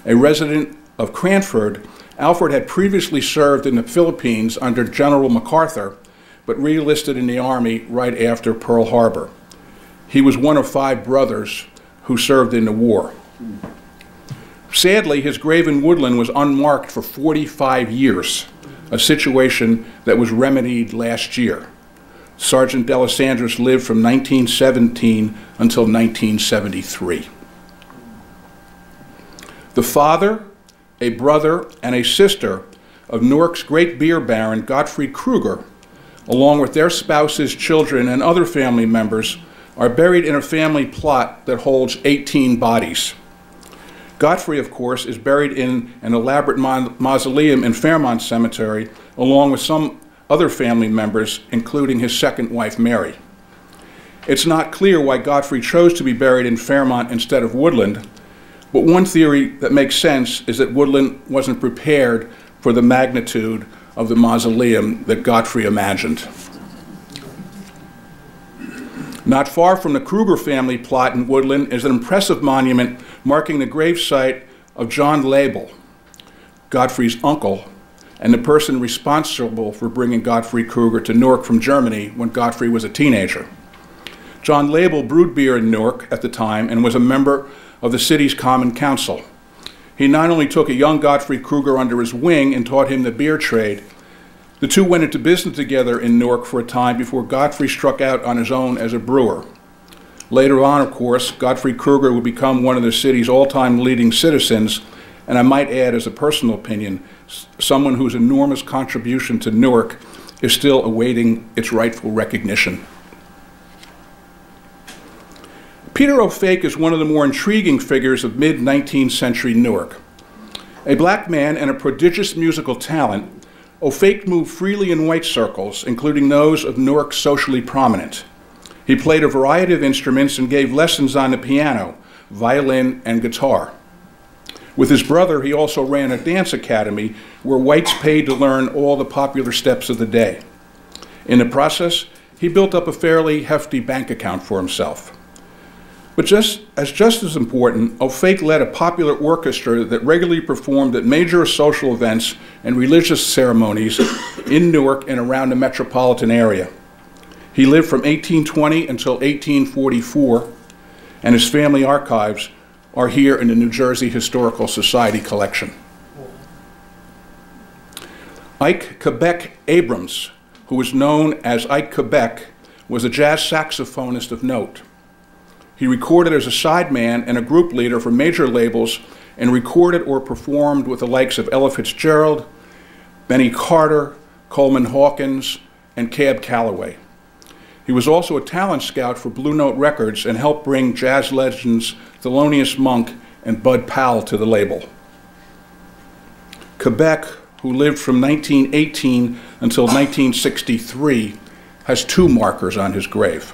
A resident of Cranford, Alfred had previously served in the Philippines under General MacArthur, but re-enlisted in the Army right after Pearl Harbor. He was one of 5 brothers who served in the war. Sadly, his grave in Woodland was unmarked for 45 years, a situation that was remedied last year. Sergeant Delisandris lived from 1917 until 1973. The father, a brother, and a sister of Newark's great beer baron, Godfrey Kruger, along with their spouses, children, and other family members, are buried in a family plot that holds 18 bodies. Godfrey, of course, is buried in an elaborate mausoleum in Fairmont Cemetery, along with some other family members, including his second wife, Mary. It's not clear why Godfrey chose to be buried in Fairmont instead of Woodland, but one theory that makes sense is that Woodland wasn't prepared for the magnitude of the mausoleum that Godfrey imagined. Not far from the Kruger family plot in Woodland is an impressive monument marking the gravesite of John Label, Godfrey's uncle, and the person responsible for bringing Godfrey Kruger to Newark from Germany when Godfrey was a teenager. John Label brewed beer in Newark at the time and was a member of the city's Common Council. He not only took a young Godfrey Kruger under his wing and taught him the beer trade, the two went into business together in Newark for a time before Godfrey struck out on his own as a brewer. Later on, of course, Godfrey Kruger would become one of the city's all-time leading citizens, and I might add, as a personal opinion, someone whose enormous contribution to Newark is still awaiting its rightful recognition. Peter O'Fake is one of the more intriguing figures of mid-19th century Newark. A black man and a prodigious musical talent, O'Fake moved freely in white circles, including those of Newark's socially prominent. He played a variety of instruments and gave lessons on the piano, violin, and guitar. With his brother, he also ran a dance academy where whites paid to learn all the popular steps of the day. In the process, he built up a fairly hefty bank account for himself. But just as important, O'Fake led a popular orchestra that regularly performed at major social events and religious ceremonies in Newark and around the metropolitan area. He lived from 1820 until 1844, and his family archives are here in the New Jersey Historical Society collection. Ike Quebec Abrams, who was known as Ike Quebec, was a jazz saxophonist of note. He recorded as a sideman and a group leader for major labels and recorded or performed with the likes of Ella Fitzgerald, Benny Carter, Coleman Hawkins, and Cab Calloway. He was also a talent scout for Blue Note Records and helped bring jazz legends Thelonious Monk and Bud Powell to the label. Quebec, who lived from 1918 until 1963, has two markers on his grave.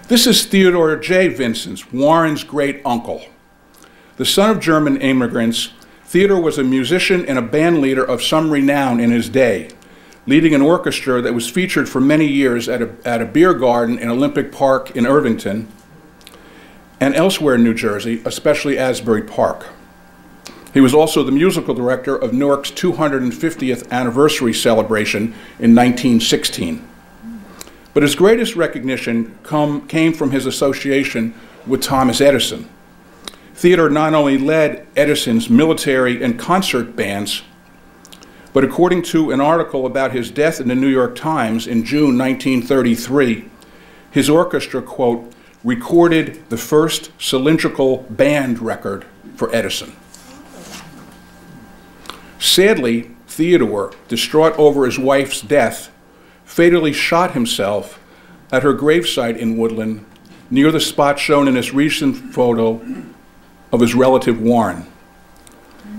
This is Theodore J. Vincent, Warren's great uncle. The son of German immigrants, Theodore was a musician and a band leader of some renown in his day, leading an orchestra that was featured for many years at a beer garden in Olympic Park in Irvington and elsewhere in New Jersey, especially Asbury Park. He was also the musical director of Newark's 250th anniversary celebration in 1916. But his greatest recognition came from his association with Thomas Edison. Theodore not only led Edison's military and concert bands, but according to an article about his death in the New York Times in June 1933, his orchestra, quote, recorded the first cylindrical band record for Edison. Sadly, Theodore, distraught over his wife's death, fatally shot himself at her gravesite in Woodland, near the spot shown in this recent photo of his relative Warren.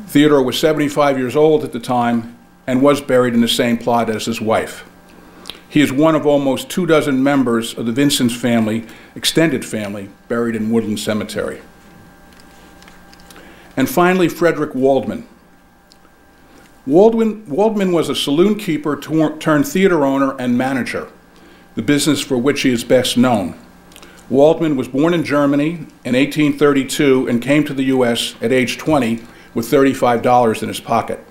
Theodore was 75 years old at the time and was buried in the same plot as his wife. He is one of almost 24 members of the Vincent family, extended family, buried in Woodland Cemetery. And finally, Frederick Waldman. Waldman was a saloon keeper turned theater owner and manager, the business for which he is best known. Waldman was born in Germany in 1832 and came to the U.S. at age 20 with $35 in his pocket.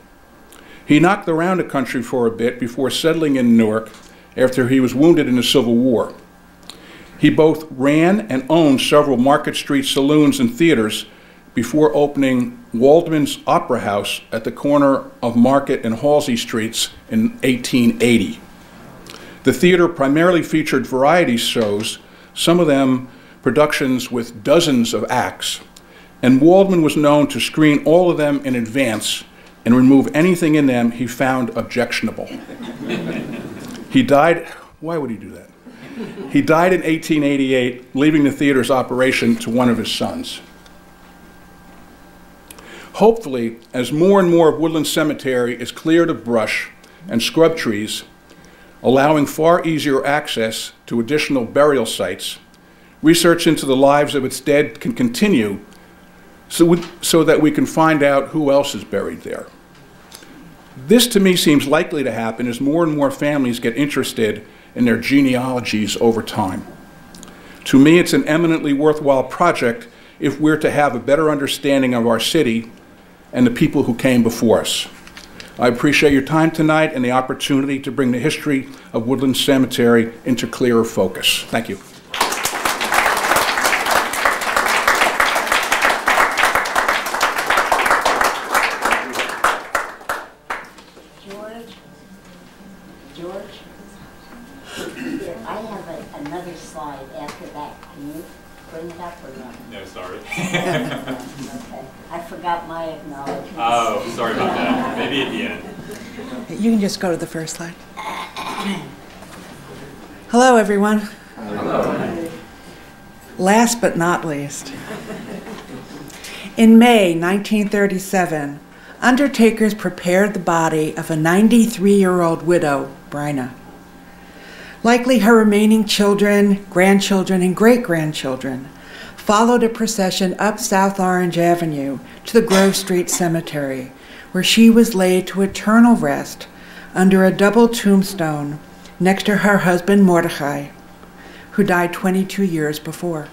He knocked around the country for a bit before settling in Newark after he was wounded in the Civil War. He both ran and owned several Market Street saloons and theaters before opening Waldman's Opera House at the corner of Market and Halsey Streets in 1880. The theater primarily featured variety shows, some of them productions with dozens of acts, and Waldman was known to screen all of them in advance and remove anything in them he found objectionable. He died, why would he do that? He died in 1888, leaving the theater's operation to one of his sons. Hopefully, as more and more of Woodland Cemetery is cleared of brush and scrub trees, allowing far easier access to additional burial sites, research into the lives of its dead can continue so that we can find out who else is buried there. This to me seems likely to happen as more and more families get interested in their genealogies over time. To me, it's an eminently worthwhile project if we're to have a better understanding of our city and the people who came before us. I appreciate your time tonight and the opportunity to bring the history of Woodland Cemetery into clearer focus. Thank you. George, I have another slide after that. Can you bring it up or not? No, sorry. Okay. I forgot. forgot my acknowledgments. Oh, sorry about that. Maybe at the end. You can just go to the first slide. Hello, everyone. Hello. Last but not least, in May 1937, undertakers prepared the body of a 93-year-old widow, Bryna. Likely her remaining children, grandchildren, and great-grandchildren followed a procession up South Orange Avenue to the Grove Street Cemetery, where she was laid to eternal rest under a double tombstone next to her husband Mordechai, who died 22 years before.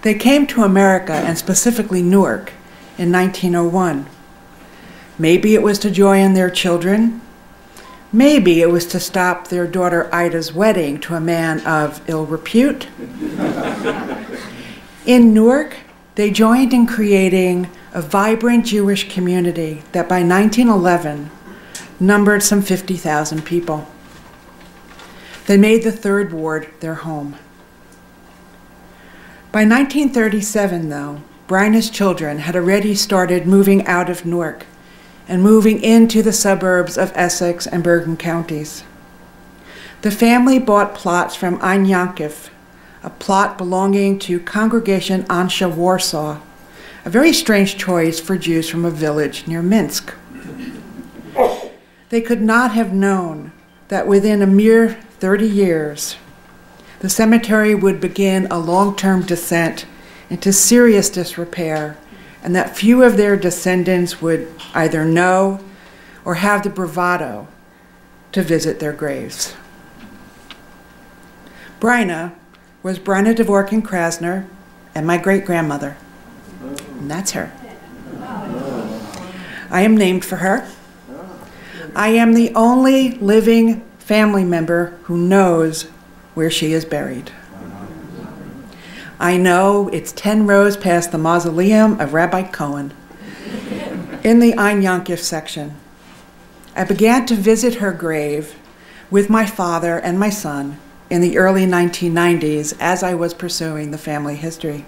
They came to America, and specifically Newark, in 1901. Maybe it was to join their children. Maybe it was to stop their daughter Ida's wedding to a man of ill repute. In Newark, they joined in creating a vibrant Jewish community that by 1911 numbered some 50,000 people. They made the Third Ward their home. By 1937, though, Bryna's children had already started moving out of Newark and moving into the suburbs of Essex and Bergen counties. The family bought plots from Ein Yankiv, a plot belonging to Congregation Ansha Warsaw, a very strange choice for Jews from a village near Minsk. They could not have known that within a mere 30 years, the cemetery would begin a long-term descent into serious disrepair, and that few of their descendants would either know or have the bravado to visit their graves. Bryna was Bryna Dvorkin Krasner and my great-grandmother. And that's her. I am named for her. I am the only living family member who knows where she is buried. I know it's 10 rows past the mausoleum of Rabbi Cohen in the Ein Yankiv section. I began to visit her grave with my father and my son in the early 1990s as I was pursuing the family history.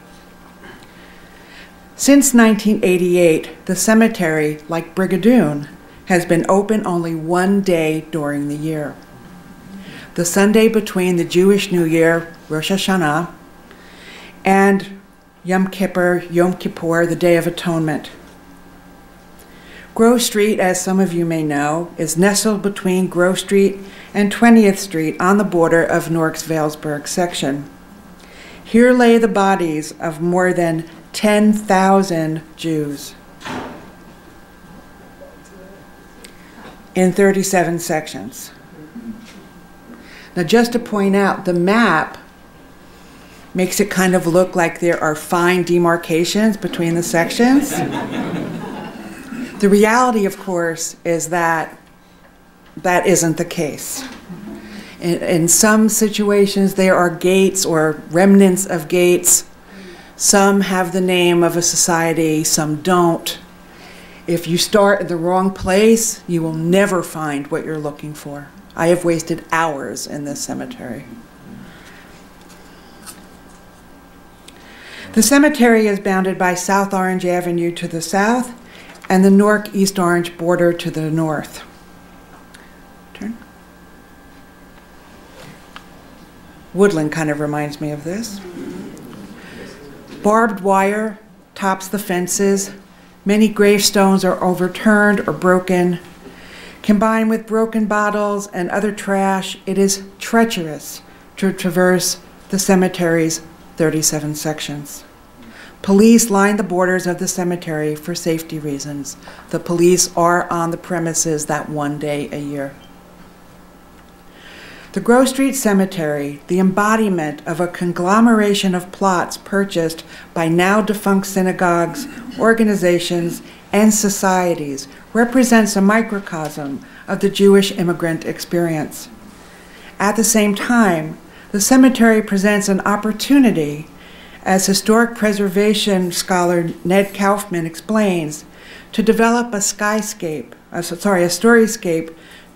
Since 1988, the cemetery, like Brigadoon, has been open only one day during the year. The Sunday between the Jewish New Year, Rosh Hashanah, and Yom Kippur, the Day of Atonement. Grove Street, as some of you may know, is nestled between Grove Street and 20th Street on the border of Newark's Vailsburg section. Here lay the bodies of more than 10,000 Jews in 37 sections. Now, just to point out, the map makes it kind of look like there are fine demarcations between the sections. The reality, of course, is that that isn't the case. In some situations, there are gates or remnants of gates. Some have the name of a society, some don't. If you start in the wrong place, you will never find what you're looking for. I have wasted hours in this cemetery. The cemetery is bounded by South Orange Avenue to the south and the Newark East Orange border to the north. Turn. Woodland kind of reminds me of this. Barbed wire tops the fences. Many gravestones are overturned or broken. Combined with broken bottles and other trash, it is treacherous to traverse the cemetery's 37 sections. Police line the borders of the cemetery for safety reasons. The police are on the premises that one day a year. The Grove Street Cemetery, the embodiment of a conglomeration of plots purchased by now defunct synagogues, organizations, and societies, represents a microcosm of the Jewish immigrant experience. At the same time, the cemetery presents an opportunity, as historic preservation scholar Ned Kaufman explains, to develop a storyscape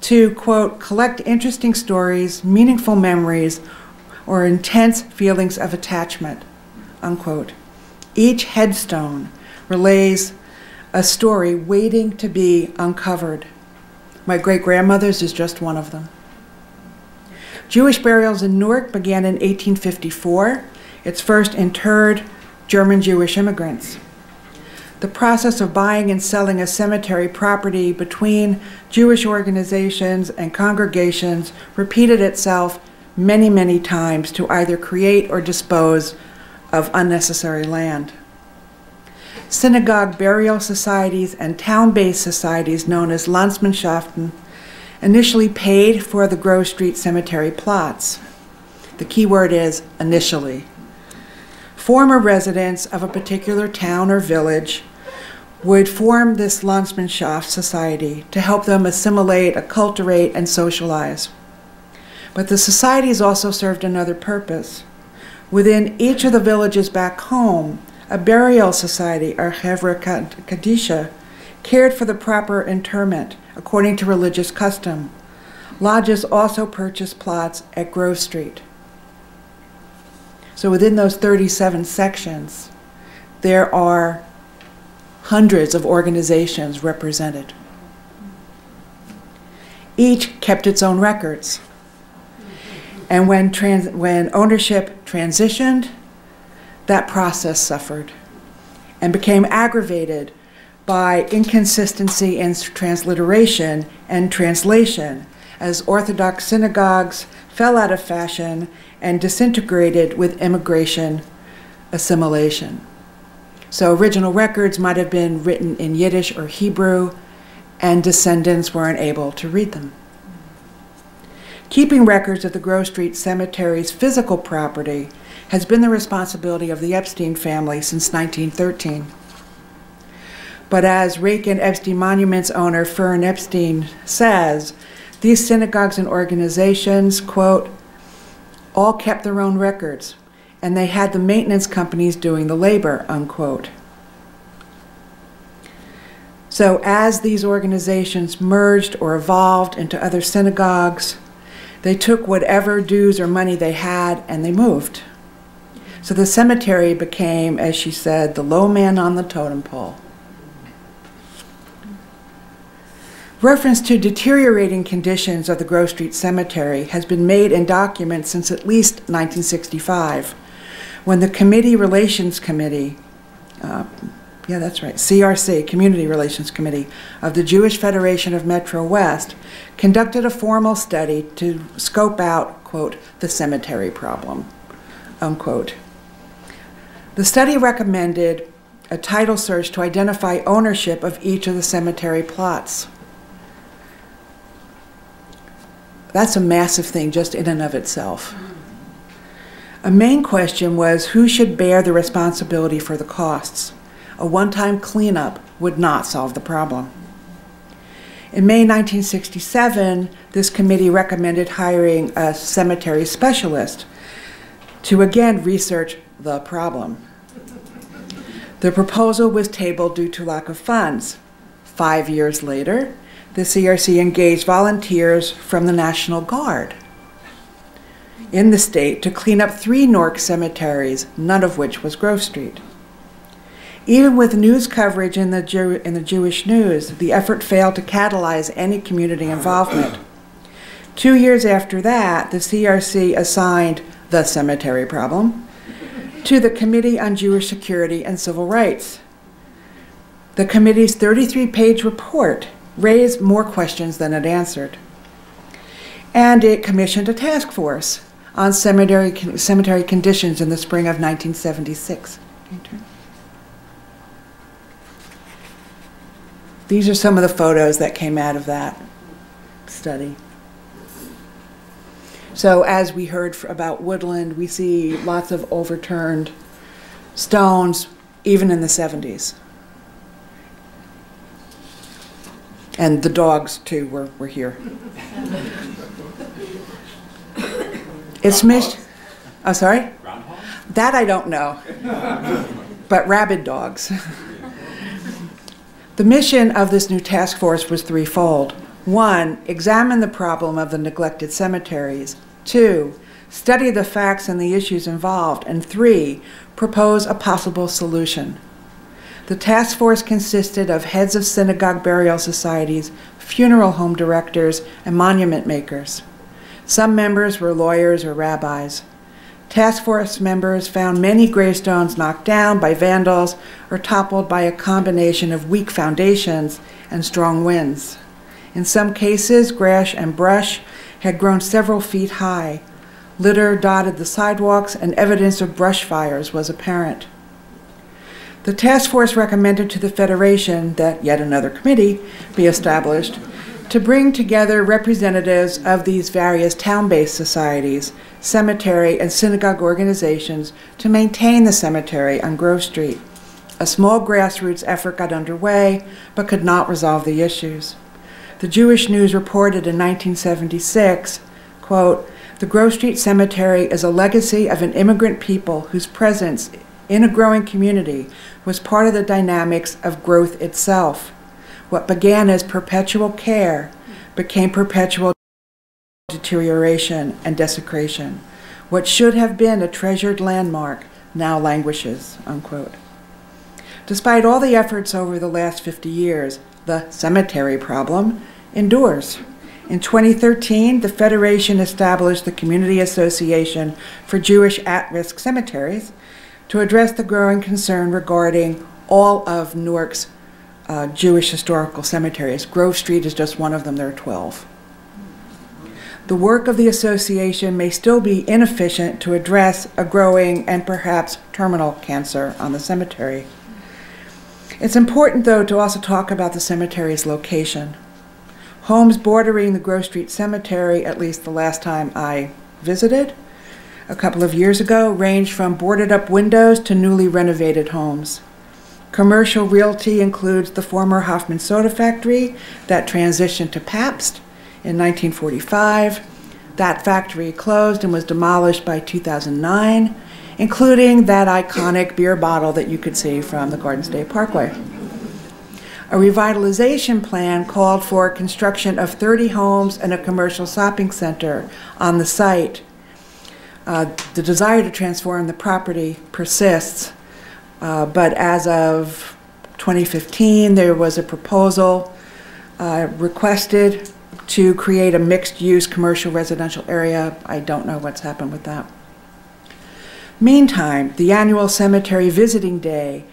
to, quote, collect interesting stories, meaningful memories, or intense feelings of attachment, unquote. Each headstone relays a story waiting to be uncovered. My great-grandmother's is just one of them. Jewish burials in Newark began in 1854. Its first interred German Jewish immigrants. The process of buying and selling a cemetery property between Jewish organizations and congregations repeated itself many, many times to either create or dispose of unnecessary land. Synagogue burial societies and town-based societies known as Landsmannschaften initially paid for the Grove Street Cemetery plots. The key word is initially. Former residents of a particular town or village would form this Landsmannschaft society to help them assimilate, acculturate, and socialize. But the societies also served another purpose. Within each of the villages back home, a burial society, or Hevra Kadisha, cared for the proper interment according to religious custom. Lodges also purchased plots at Grove Street. So within those 37 sections, there are hundreds of organizations represented. Each kept its own records. And when ownership transitioned, that process suffered and became aggravated by inconsistency in transliteration and translation as Orthodox synagogues fell out of fashion and disintegrated with immigration assimilation. So original records might have been written in Yiddish or Hebrew, and descendants weren't able to read them. Keeping records of the Grove Street Cemetery's physical property has been the responsibility of the Epstein family since 1913. But as Raiken Epstein Monuments owner Fern Epstein says, these synagogues and organizations, quote, all kept their own records, and they had the maintenance companies doing the labor, unquote. So as these organizations merged or evolved into other synagogues, they took whatever dues or money they had and they moved. So the cemetery became, as she said, the low man on the totem pole. Reference to deteriorating conditions of the Grove Street Cemetery has been made in documents since at least 1965, when the Community Relations Committee, CRC, Community Relations Committee of the Jewish Federation of Metro West, conducted a formal study to scope out, quote, the cemetery problem, unquote. The study recommended a title search to identify ownership of each of the cemetery plots. That's a massive thing just in and of itself. A main question was who should bear the responsibility for the costs. A one-time cleanup would not solve the problem. In May 1967, this committee recommended hiring a cemetery specialist to again research the problem. The proposal was tabled due to lack of funds. 5 years later, the CRC engaged volunteers from the National Guard in the state to clean up 3 Newark cemeteries, none of which was Grove Street. Even with news coverage in the Jewish news, the effort failed to catalyze any community involvement. 2 years after that, the CRC assigned the cemetery problem to the Committee on Jewish Security and Civil Rights. The committee's 33-page report raised more questions than it answered. And it commissioned a task force on cemetery conditions in the spring of 1976. These are some of the photos that came out of that study. So as we heard about Woodland, we see lots of overturned stones, even in the 70s. And the dogs, too, were here. It's mission. Oh, sorry? That I don't know. But rabid dogs. The mission of this new task force was threefold. 1, examine the problem of the neglected cemeteries. 2, study the facts and the issues involved. And 3, propose a possible solution. The task force consisted of heads of synagogue burial societies, funeral home directors, and monument makers. Some members were lawyers or rabbis. Task force members found many gravestones knocked down by vandals or toppled by a combination of weak foundations and strong winds. In some cases, grass and brush had grown several feet high. Litter dotted the sidewalks, and evidence of brush fires was apparent. The task force recommended to the Federation that yet another committee be established to bring together representatives of these various town-based societies, cemetery, and synagogue organizations to maintain the cemetery on Grove Street. A small grassroots effort got underway, but could not resolve the issues. The Jewish News reported in 1976, quote, "The Grove Street Cemetery is a legacy of an immigrant people whose presence in a growing community was part of the dynamics of growth itself. What began as perpetual care became perpetual deterioration and desecration. What should have been a treasured landmark now languishes," unquote. Despite all the efforts over the last 50 years, the cemetery problem endures. In 2013, the Federation established the Community Association for Jewish At-Risk Cemeteries to address the growing concern regarding all of Newark's Jewish historical cemeteries. Grove Street is just one of them. There are 12. The work of the association may still be inefficient to address a growing and perhaps terminal cancer on the cemetery. It's important, though, to also talk about the cemetery's location. Homes bordering the Grove Street Cemetery, at least the last time I visited a couple of years ago, ranged from boarded-up windows to newly renovated homes. Commercial realty includes the former Hoffman Soda Factory that transitioned to Pabst in 1945. That factory closed and was demolished by 2009, including that iconic beer bottle that you could see from the Garden State Parkway. A revitalization plan called for construction of 30 homes and a commercial shopping center on the site. The desire to transform the property persists. But as of 2015, there was a proposal requested to create a mixed-use commercial residential area. I don't know what's happened with that. Meantime, the annual Cemetery Visiting Day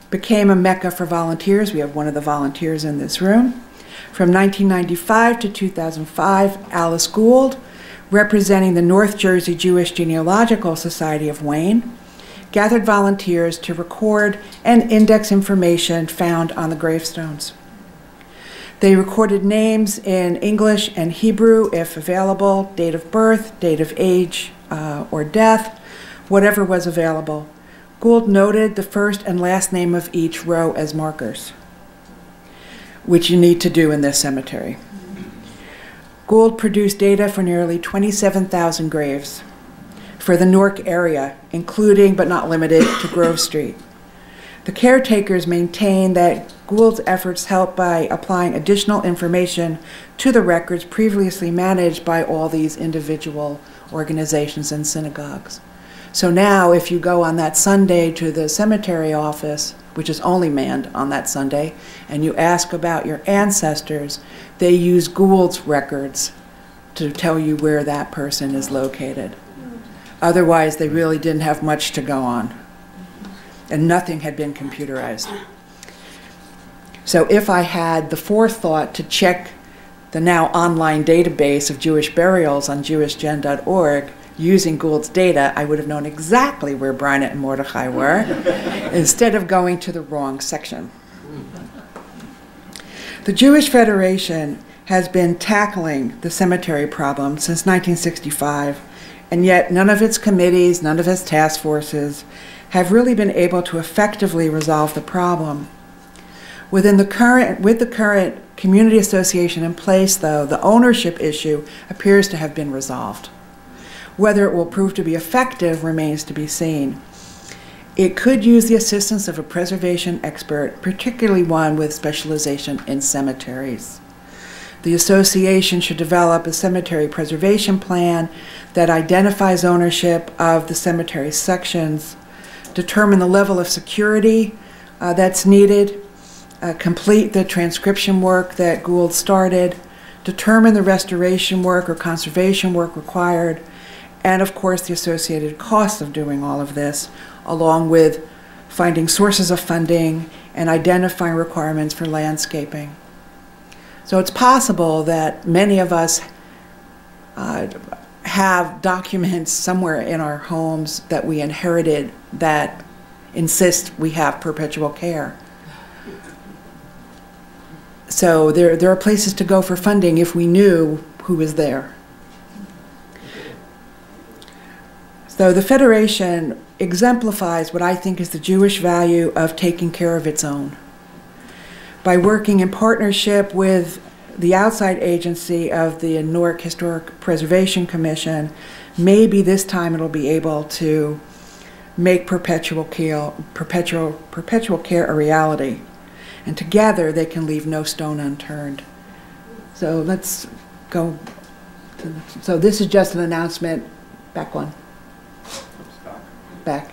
became a mecca for volunteers. We have one of the volunteers in this room. From 1995 to 2005, Alice Gould, representing the North Jersey Jewish Genealogical Society of Wayne, gathered volunteers to record and index information found on the gravestones. They recorded names in English and Hebrew, if available, date of birth, date of age, or death, whatever was available. Gould noted the first and last name of each row as markers, which you need to do in this cemetery. Gould produced data for nearly 27,000 graves for the Newark area, including but not limited to Grove Street. The caretakers maintain that Gould's efforts helped by applying additional information to the records previously managed by all these individual organizations and synagogues. So now if you go on that Sunday to the cemetery office, which is only manned on that Sunday, and you ask about your ancestors, they use Gould's records to tell you where that person is located. Otherwise, they really didn't have much to go on, and nothing had been computerized. So if I had the forethought to check the now online database of Jewish burials on jewishgen.org using Gould's data, I would have known exactly where Bryna and Mordechai were instead of going to the wrong section. The Jewish Federation has been tackling the cemetery problem since 1965, and yet none of its committees, none of its task forces have really been able to effectively resolve the problem. With the current community association in place, though, the ownership issue appears to have been resolved. Whether it will prove to be effective remains to be seen. It could use the assistance of a preservation expert, particularly one with specialization in cemeteries. The association should develop a cemetery preservation plan that identifies ownership of the cemetery sections, determine the level of security that's needed, complete the transcription work that Gould started, determine the restoration work or conservation work required, and of course the associated costs of doing all of this, along with finding sources of funding and identifying requirements for landscaping. So it's possible that many of us have documents somewhere in our homes that we inherited that insist we have perpetual care. So there are places to go for funding if we knew who was there. So the Federation exemplifies what I think is the Jewish value of taking care of its own. By working in partnership with the outside agency of the Newark Historic Preservation Commission, maybe this time it'll be able to make perpetual care a reality. And together they can leave no stone unturned. So let's go. So this is just an announcement. Back one. Back.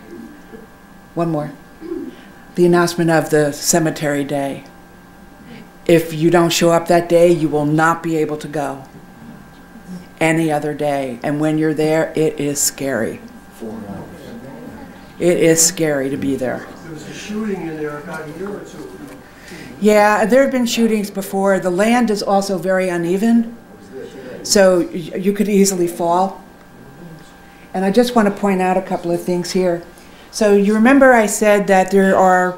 One more. The announcement of the cemetery day. If you don't show up that day, you will not be able to go any other day. And when you're there, it is scary. It is scary to be there. There was a shooting in there about a year or two ago. Yeah, there have been shootings before. The land is also very uneven, so you could easily fall. And I just want to point out a couple of things here. So you remember I said that there are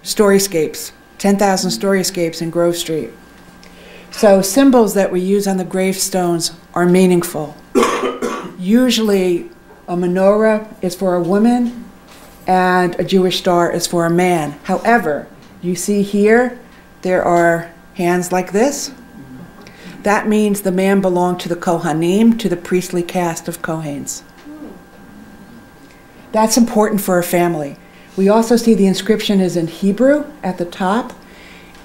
storyscapes, 10,000 storyscapes in Grove Street. So symbols that we use on the gravestones are meaningful. Usually a menorah is for a woman and a Jewish star is for a man. However, you see here, there are hands like this. That means the man belonged to the Kohanim, to the priestly caste of Kohens. That's important for a family. We also see the inscription is in Hebrew at the top,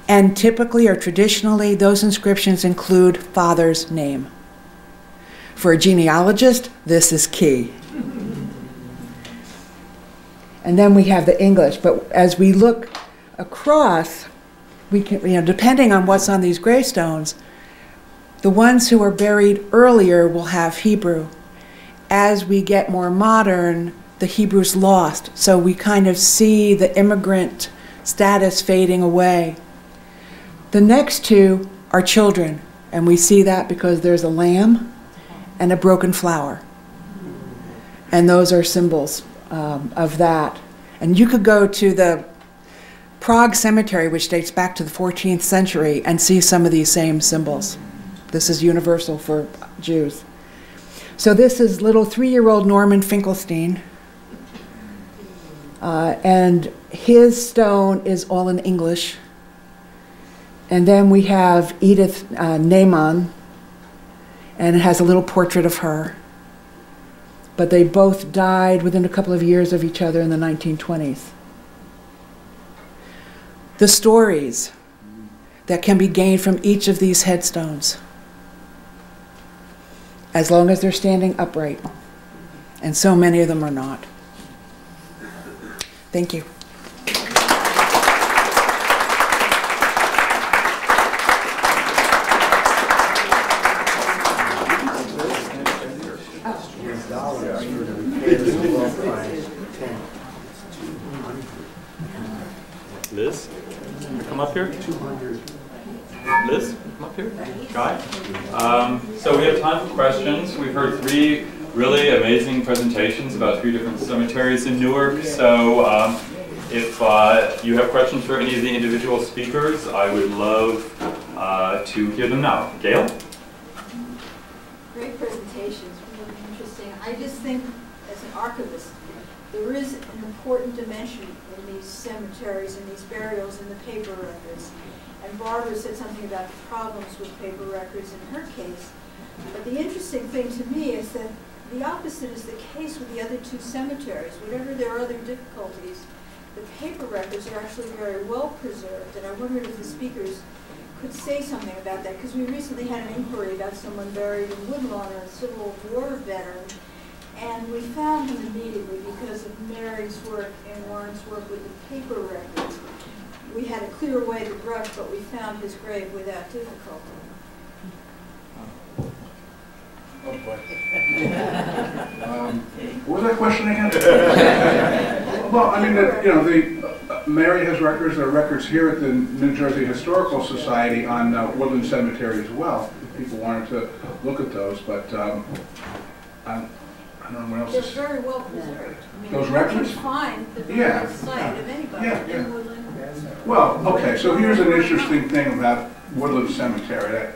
and typically or traditionally, those inscriptions include father's name. For a genealogist, this is key. And then we have the English, but as we look across, we can, depending on what's on these gravestones, the ones who are buried earlier will have Hebrew. As we get more modern, the Hebrew's lost, so we kind of see the immigrant status fading away. The next two are children, and we see that because there's a lamb and a broken flower. And those are symbols of that. And you could go to the Prague Cemetery, which dates back to the 14th century, and see some of these same symbols. This is universal for Jews. So this is little 3-year-old Norman Finkelstein. And his stone is all in English. And then we have Edith Neyman, and it has a little portrait of her. But they both died within a couple of years of each other in the 1920s. The stories that can be gained from each of these headstones, as long as they're standing upright. And so many of them are not. Thank you. Liz, come up here. 200. Liz, come up here. Guy. So we have time for questions. We've heard 3 really amazing presentations about 3 different cemeteries in Newark. So if you have questions for any of the individual speakers, I would love to hear them now. Gail? Great presentations, really interesting. I just think, as an archivist, there is an important dimension in these cemeteries and these burials in the paper records. And Barbara said something about the problems with paper records in her case. But the interesting thing to me is that the opposite is the case with the other 2 cemeteries. Whatever their other difficulties, the paper records are actually very well preserved. And I wondered if the speakers could say something about that, because we recently had an inquiry about someone buried in Woodland, a Civil War veteran, and we found him immediately because of Mary's work and Warren's work with the paper records. we had a clear way to brush, but we found his grave without difficulty. Oh boy. What was that question again? Well, I mean, the Mary has records. There are records here at the New Jersey Historical Society on Woodland Cemetery as well. If people wanted to look at those, but I don't know what else. They're very well preserved. I mean, Those you records? can find the Yeah. site of anybody in Woodland. Well, okay, so here's an interesting thing about Woodland Cemetery.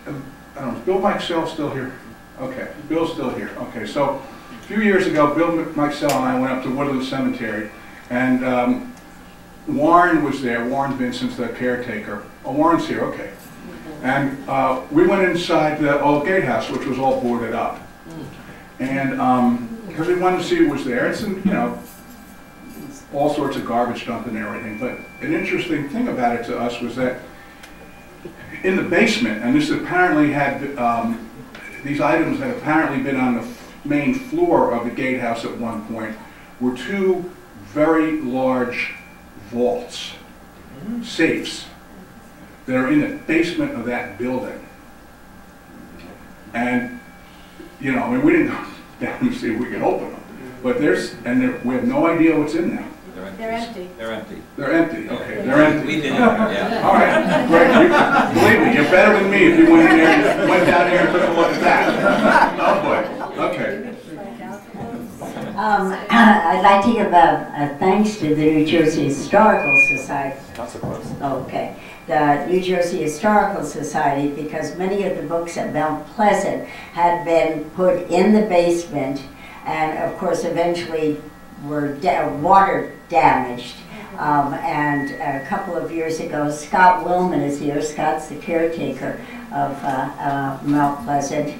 I don't know, is Bill Mikesell still here? Okay, Bill's still here. Okay, so a few years ago, Bill Mikesell and I went up to Woodland Cemetery, and Warren was there. Warren's been since the caretaker. Oh, Warren's here, okay. And we went inside the old gatehouse, which was all boarded up. And because we wanted to see what was there. It's, all sorts of garbage dumping and everything. But an interesting thing about it to us was that in the basement, and this apparently had, these items had apparently been on the main floor of the gatehouse at one point, were two very large vaults, safes, that are in the basement of that building. And, we didn't go down and see if we could open them. But we have no idea what's in them. They're empty. They're empty. They're empty, okay, they're empty. We did, yeah. All right, great. Believe me, you're better than me if you went in there and went down here and took a look at that. Oh boy, okay. I'd like to give a thanks to the New Jersey Historical Society. Not so close. Okay. The New Jersey Historical Society, because many of the books at Mount Pleasant had been put in the basement and, of course, eventually were water damaged. And a couple of years ago, Scott Willman is here. Scott's the caretaker of Mount Pleasant.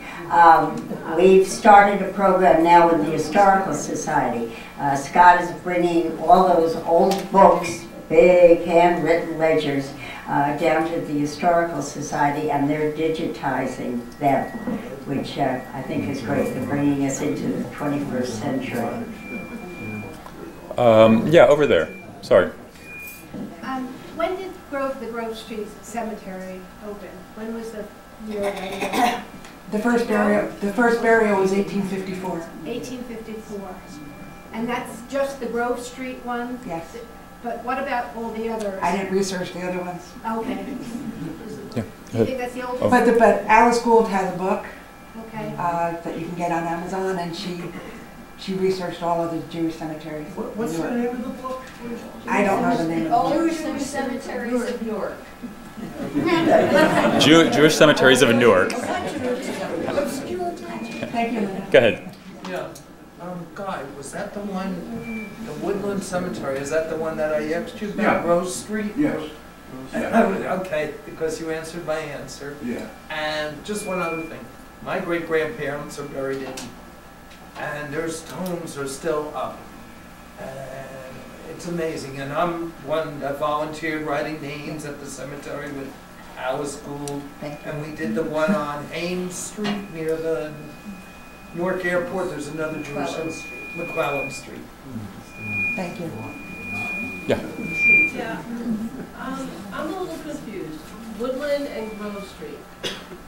We've started a program now with the Historical Society. Scott is bringing all those old books, big handwritten ledgers, down to the Historical Society, and they're digitizing them, which I think is great. They're bringing us into the 21st century. Yeah, over there. Sorry. When did the Grove Street Cemetery open? When was the year that The first burial was 1854. 1854. And that's just the Grove Street one? Yes. But what about all the others? I didn't research the other ones. Okay. Yeah. Do you think that's the oldest? But Alice Gould has a book Okay. that you can get on Amazon, and she researched all of the Jewish cemeteries. What's the name of the book? I don't know the name of the book. Jewish Cemeteries of Newark. Jewish Cemeteries of Newark. Thank you, Linda. Go ahead. Yeah. Guy, was that the one, the Woodland Cemetery, is that the one that I asked you about, Yeah. Rose Street? Yes. Okay, because you answered my answer. Yeah. And just one other thing. My great-grandparents are buried in, and their tombs are still up. And it's amazing. And I'm one that volunteered writing names at the cemetery with Alice Gould. And we did the one on Ames Street near the Newark Airport. There's another Jewish cemetery. McClellan Street. Thank you. Yeah. Yeah, I'm a little confused. Woodland and Grove Street.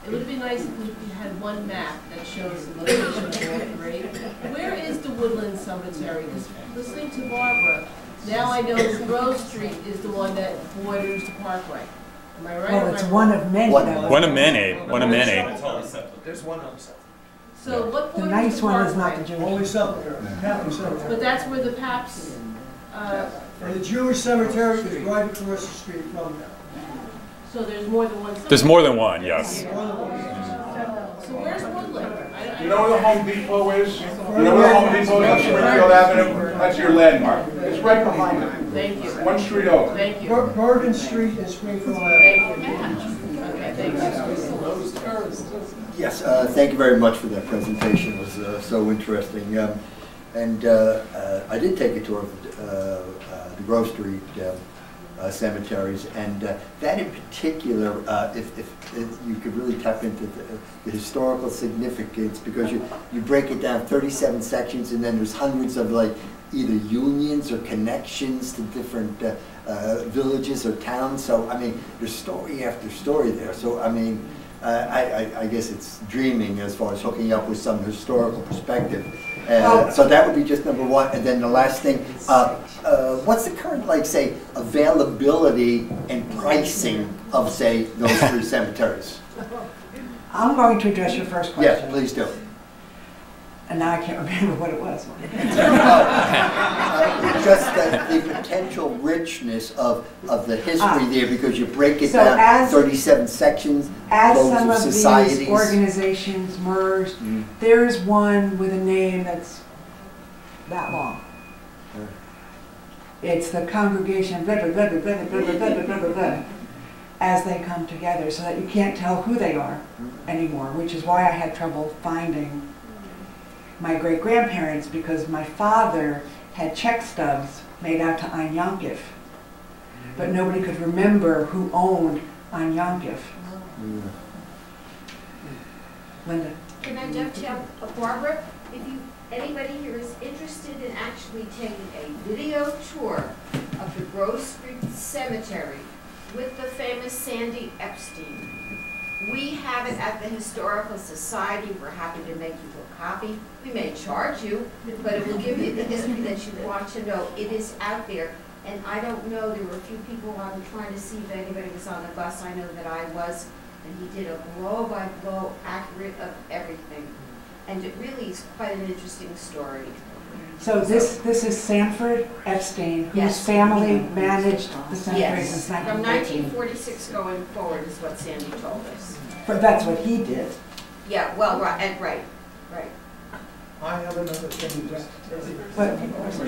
It would be nice if we had one map that shows the location of all three. Where is the Woodland Cemetery? Because listening to Barbara, now I know that Grove Street is the one that borders the Parkway. Am I right? Well, it's one of many. One of many. One of many. There's one on south. So what The borders nice the one is not the Parkway? Jewish. Only cemetery, Catholic cemetery. But that's where the Paps, And the Jewish cemetery is right across the street from there. so there's more than one cemetery. There's more than one, yes. So where's Woodland? You know where the Home Depot is? You know where the Home Depot is on Springfield Avenue? That's your landmark. It's right behind it. Thank you. One street over. Thank you. Bergen Street and Springfield Avenue. Thank you. Okay, thank you. Yes, thank you very much for that presentation. It was so interesting. I did take a tour of the Grove Street cemeteries, and that in particular, if you could really tap into the historical significance, because you break it down 37 sections, and then there's hundreds of like either unions or connections to different villages or towns. So, I mean, there's story after story there. So, I mean, I guess it's dreaming as far as hooking up with some historical perspective. So that would be just number one. And then the last thing, what's the current, like, say, availability and pricing of, say, those 3 cemeteries? I'm going to address your first question. Yes, please do. And now I can't remember what it was. Just the potential richness of the history there, because you break it So down 37 sections, as loads some of of societies. these organizations merged, there's one with a name that's that long. It's the congregation, blah, blah, blah, blah, blah, blah, blah, blah, blah, blah, blah, as they come together, so that you can't tell who they are anymore, which is why I had trouble finding my great-grandparents, because my father had check stubs made out to Ein Yonkif, but nobody could remember who owned Ein Yonkif. Linda. Can I dovetail, Barbara? If anybody here is interested in actually taking a video tour of the Grove Street Cemetery with the famous Sandy Epstein, we have it at the Historical Society. We're happy to make you a copy. We may charge you, but it will give you the history that you want to know. It is out there. And I don't know, there were a few people I'm trying to see if anybody was on the bus. I know that I was. And he did a blow-by-blow accurate of everything. And it really is quite an interesting story. So this is Sanford Epstein, whose Yes. family managed the cemetery Yes, since from 1914. 1946 going forward is what Sandy told us. But that's what he did. Yeah, well, right. I have another thing. But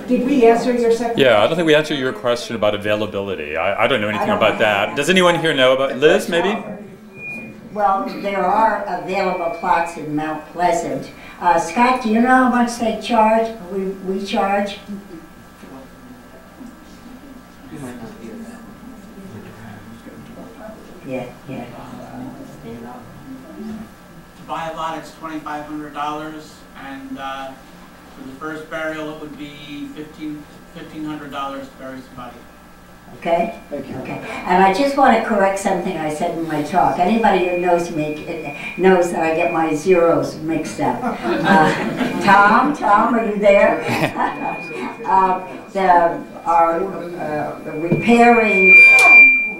did we answer your second? Yeah, I don't think we answered your question about availability. I don't know anything about that. Does anyone here know about Liz, maybe? Well, there are available plots in Mount Pleasant. Scott, do you know how much they charge? We charge? Yeah. To buy a lot, it's $2,500, and for the first burial, it would be $1,500 to bury somebody. Okay? Okay. And I just want to correct something I said in my talk. Anybody who knows me knows that I get my zeros mixed up. Tom, are you there?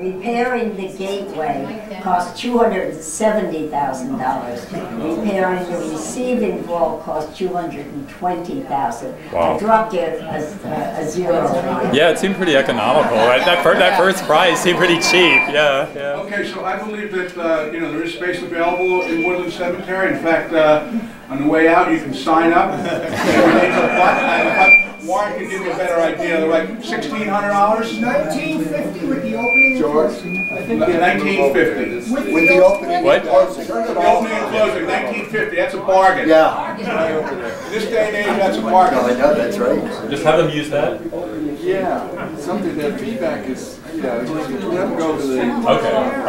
Repairing the gateway cost $270,000. Repairing the receiving vault cost $220,000. Wow. I dropped it as a zero. Yeah, it seemed pretty economical. That first price seemed pretty cheap. Yeah. Okay, so I believe that there is space available in Woodland Cemetery. In fact, on the way out, you can sign up. Warren can give you a better idea. They're like $1,600. 1950 with the opening. George, I think 1950 with the opening What? and closing. The opening and closing, 1950. That's a bargain. Yeah. In this day and age, that's a bargain. No, I know, that's right. Just have them use that. Yeah, something that feedback is, you have to go to the...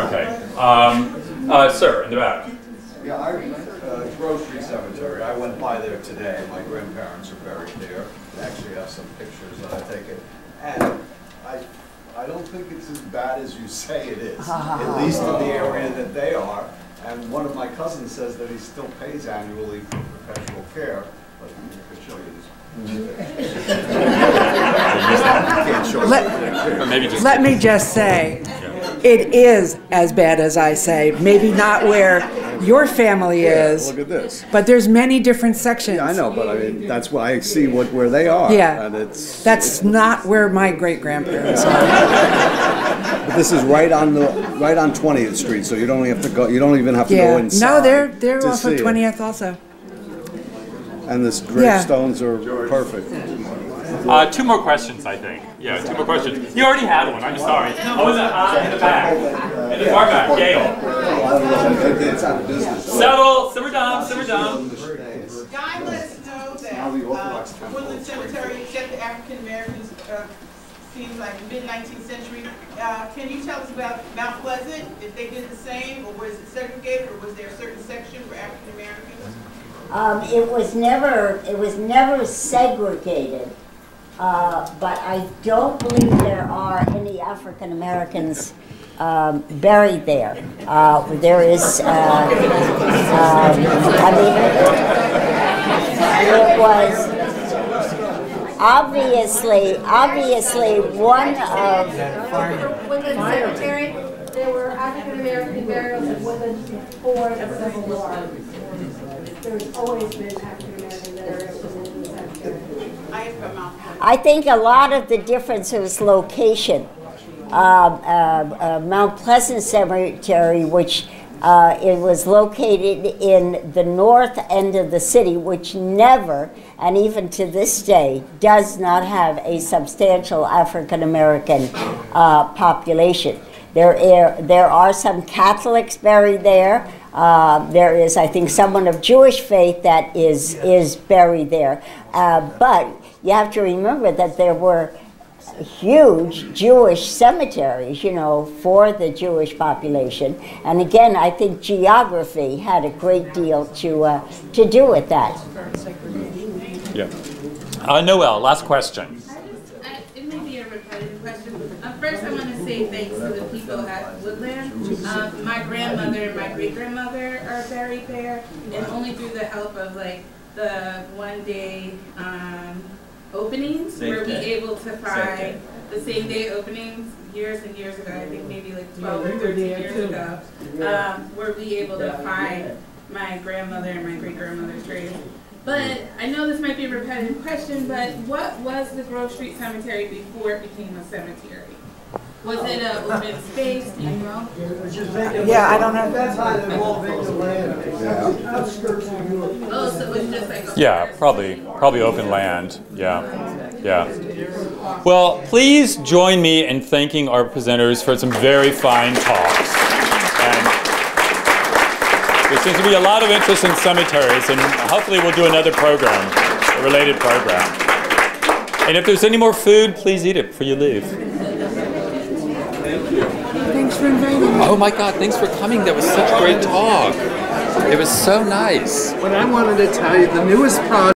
Okay. Sir, in the back. Yeah, Grove Street Cemetery. I went by there today. My grandparents are buried there. I actually have some pictures that I taken. And I don't think it's as bad as you say it is, at least in the area that they are. And one of my cousins says that he still pays annually for perpetual care. But I could show you this. Let me just say, it is as bad as I say. Maybe not where your family is. Look at this. But there's many different sections. Yeah, I know, but I mean, that's why I see where they are. Yeah, and that's not where my great-grandparents are. But this is right on 20th Street, so you don't have to go. You don't even have to go inside. No, they're off of 20th also. And the gravestones are perfect. 2 more questions, I think. Yeah, 2 more questions. You already had one. I'm sorry. Oh, in the back. In the far back, Gail. Simmer down. Guy let us know that Woodland Cemetery, except the African Americans, seems like mid-19th century. Can you tell us about Mount Pleasant? If they did the same, or was it segregated, or was there a certain section for African Americans? It was never segregated. but I don't believe there are any African Americans buried there. There is, I mean, it was obviously one of... Woodland Cemetery, there were African American burials at Woodland before the Civil War. There's always been African American burials in Woodland Cemetery. I think a lot of the difference was location. Mount Pleasant Cemetery, which it was located in the north end of the city, which never, and even to this day, does not have a substantial African American population. There are some Catholics buried there. There is, I think, someone of Jewish faith that is buried there. But you have to remember that there were huge Jewish cemeteries, you know, for the Jewish population. And again, I think geography had a great deal to do with that. Yeah. Noelle, last question. It may be a repetitive question. First, I want to say thanks to the people at Woodland. My grandmother and my great-grandmother are buried there, and only through the help of like the one-day openings were we able to find the same-day openings years and years ago. I think maybe like 12 or 13 years ago. Were we able to find my grandmother and my great-grandmother's grave. But I know this might be a repetitive question, but what was the Grove Street Cemetery before it became a cemetery? Was it an open space? Do you know? Yeah, I don't know. That's how they wall vacant land. Outskirts of Newark. Oh, so it was just like a probably open land. Yeah. Well, please join me in thanking our presenters for some very fine talks. And there seems to be a lot of interest in cemeteries, and hopefully we'll do another program, a related program. And if there's any more food, please eat it before you leave. Thanks for inviting me. Oh my God, thanks for coming. That was such a great talk. It was so nice. What I wanted to tell you, the newest project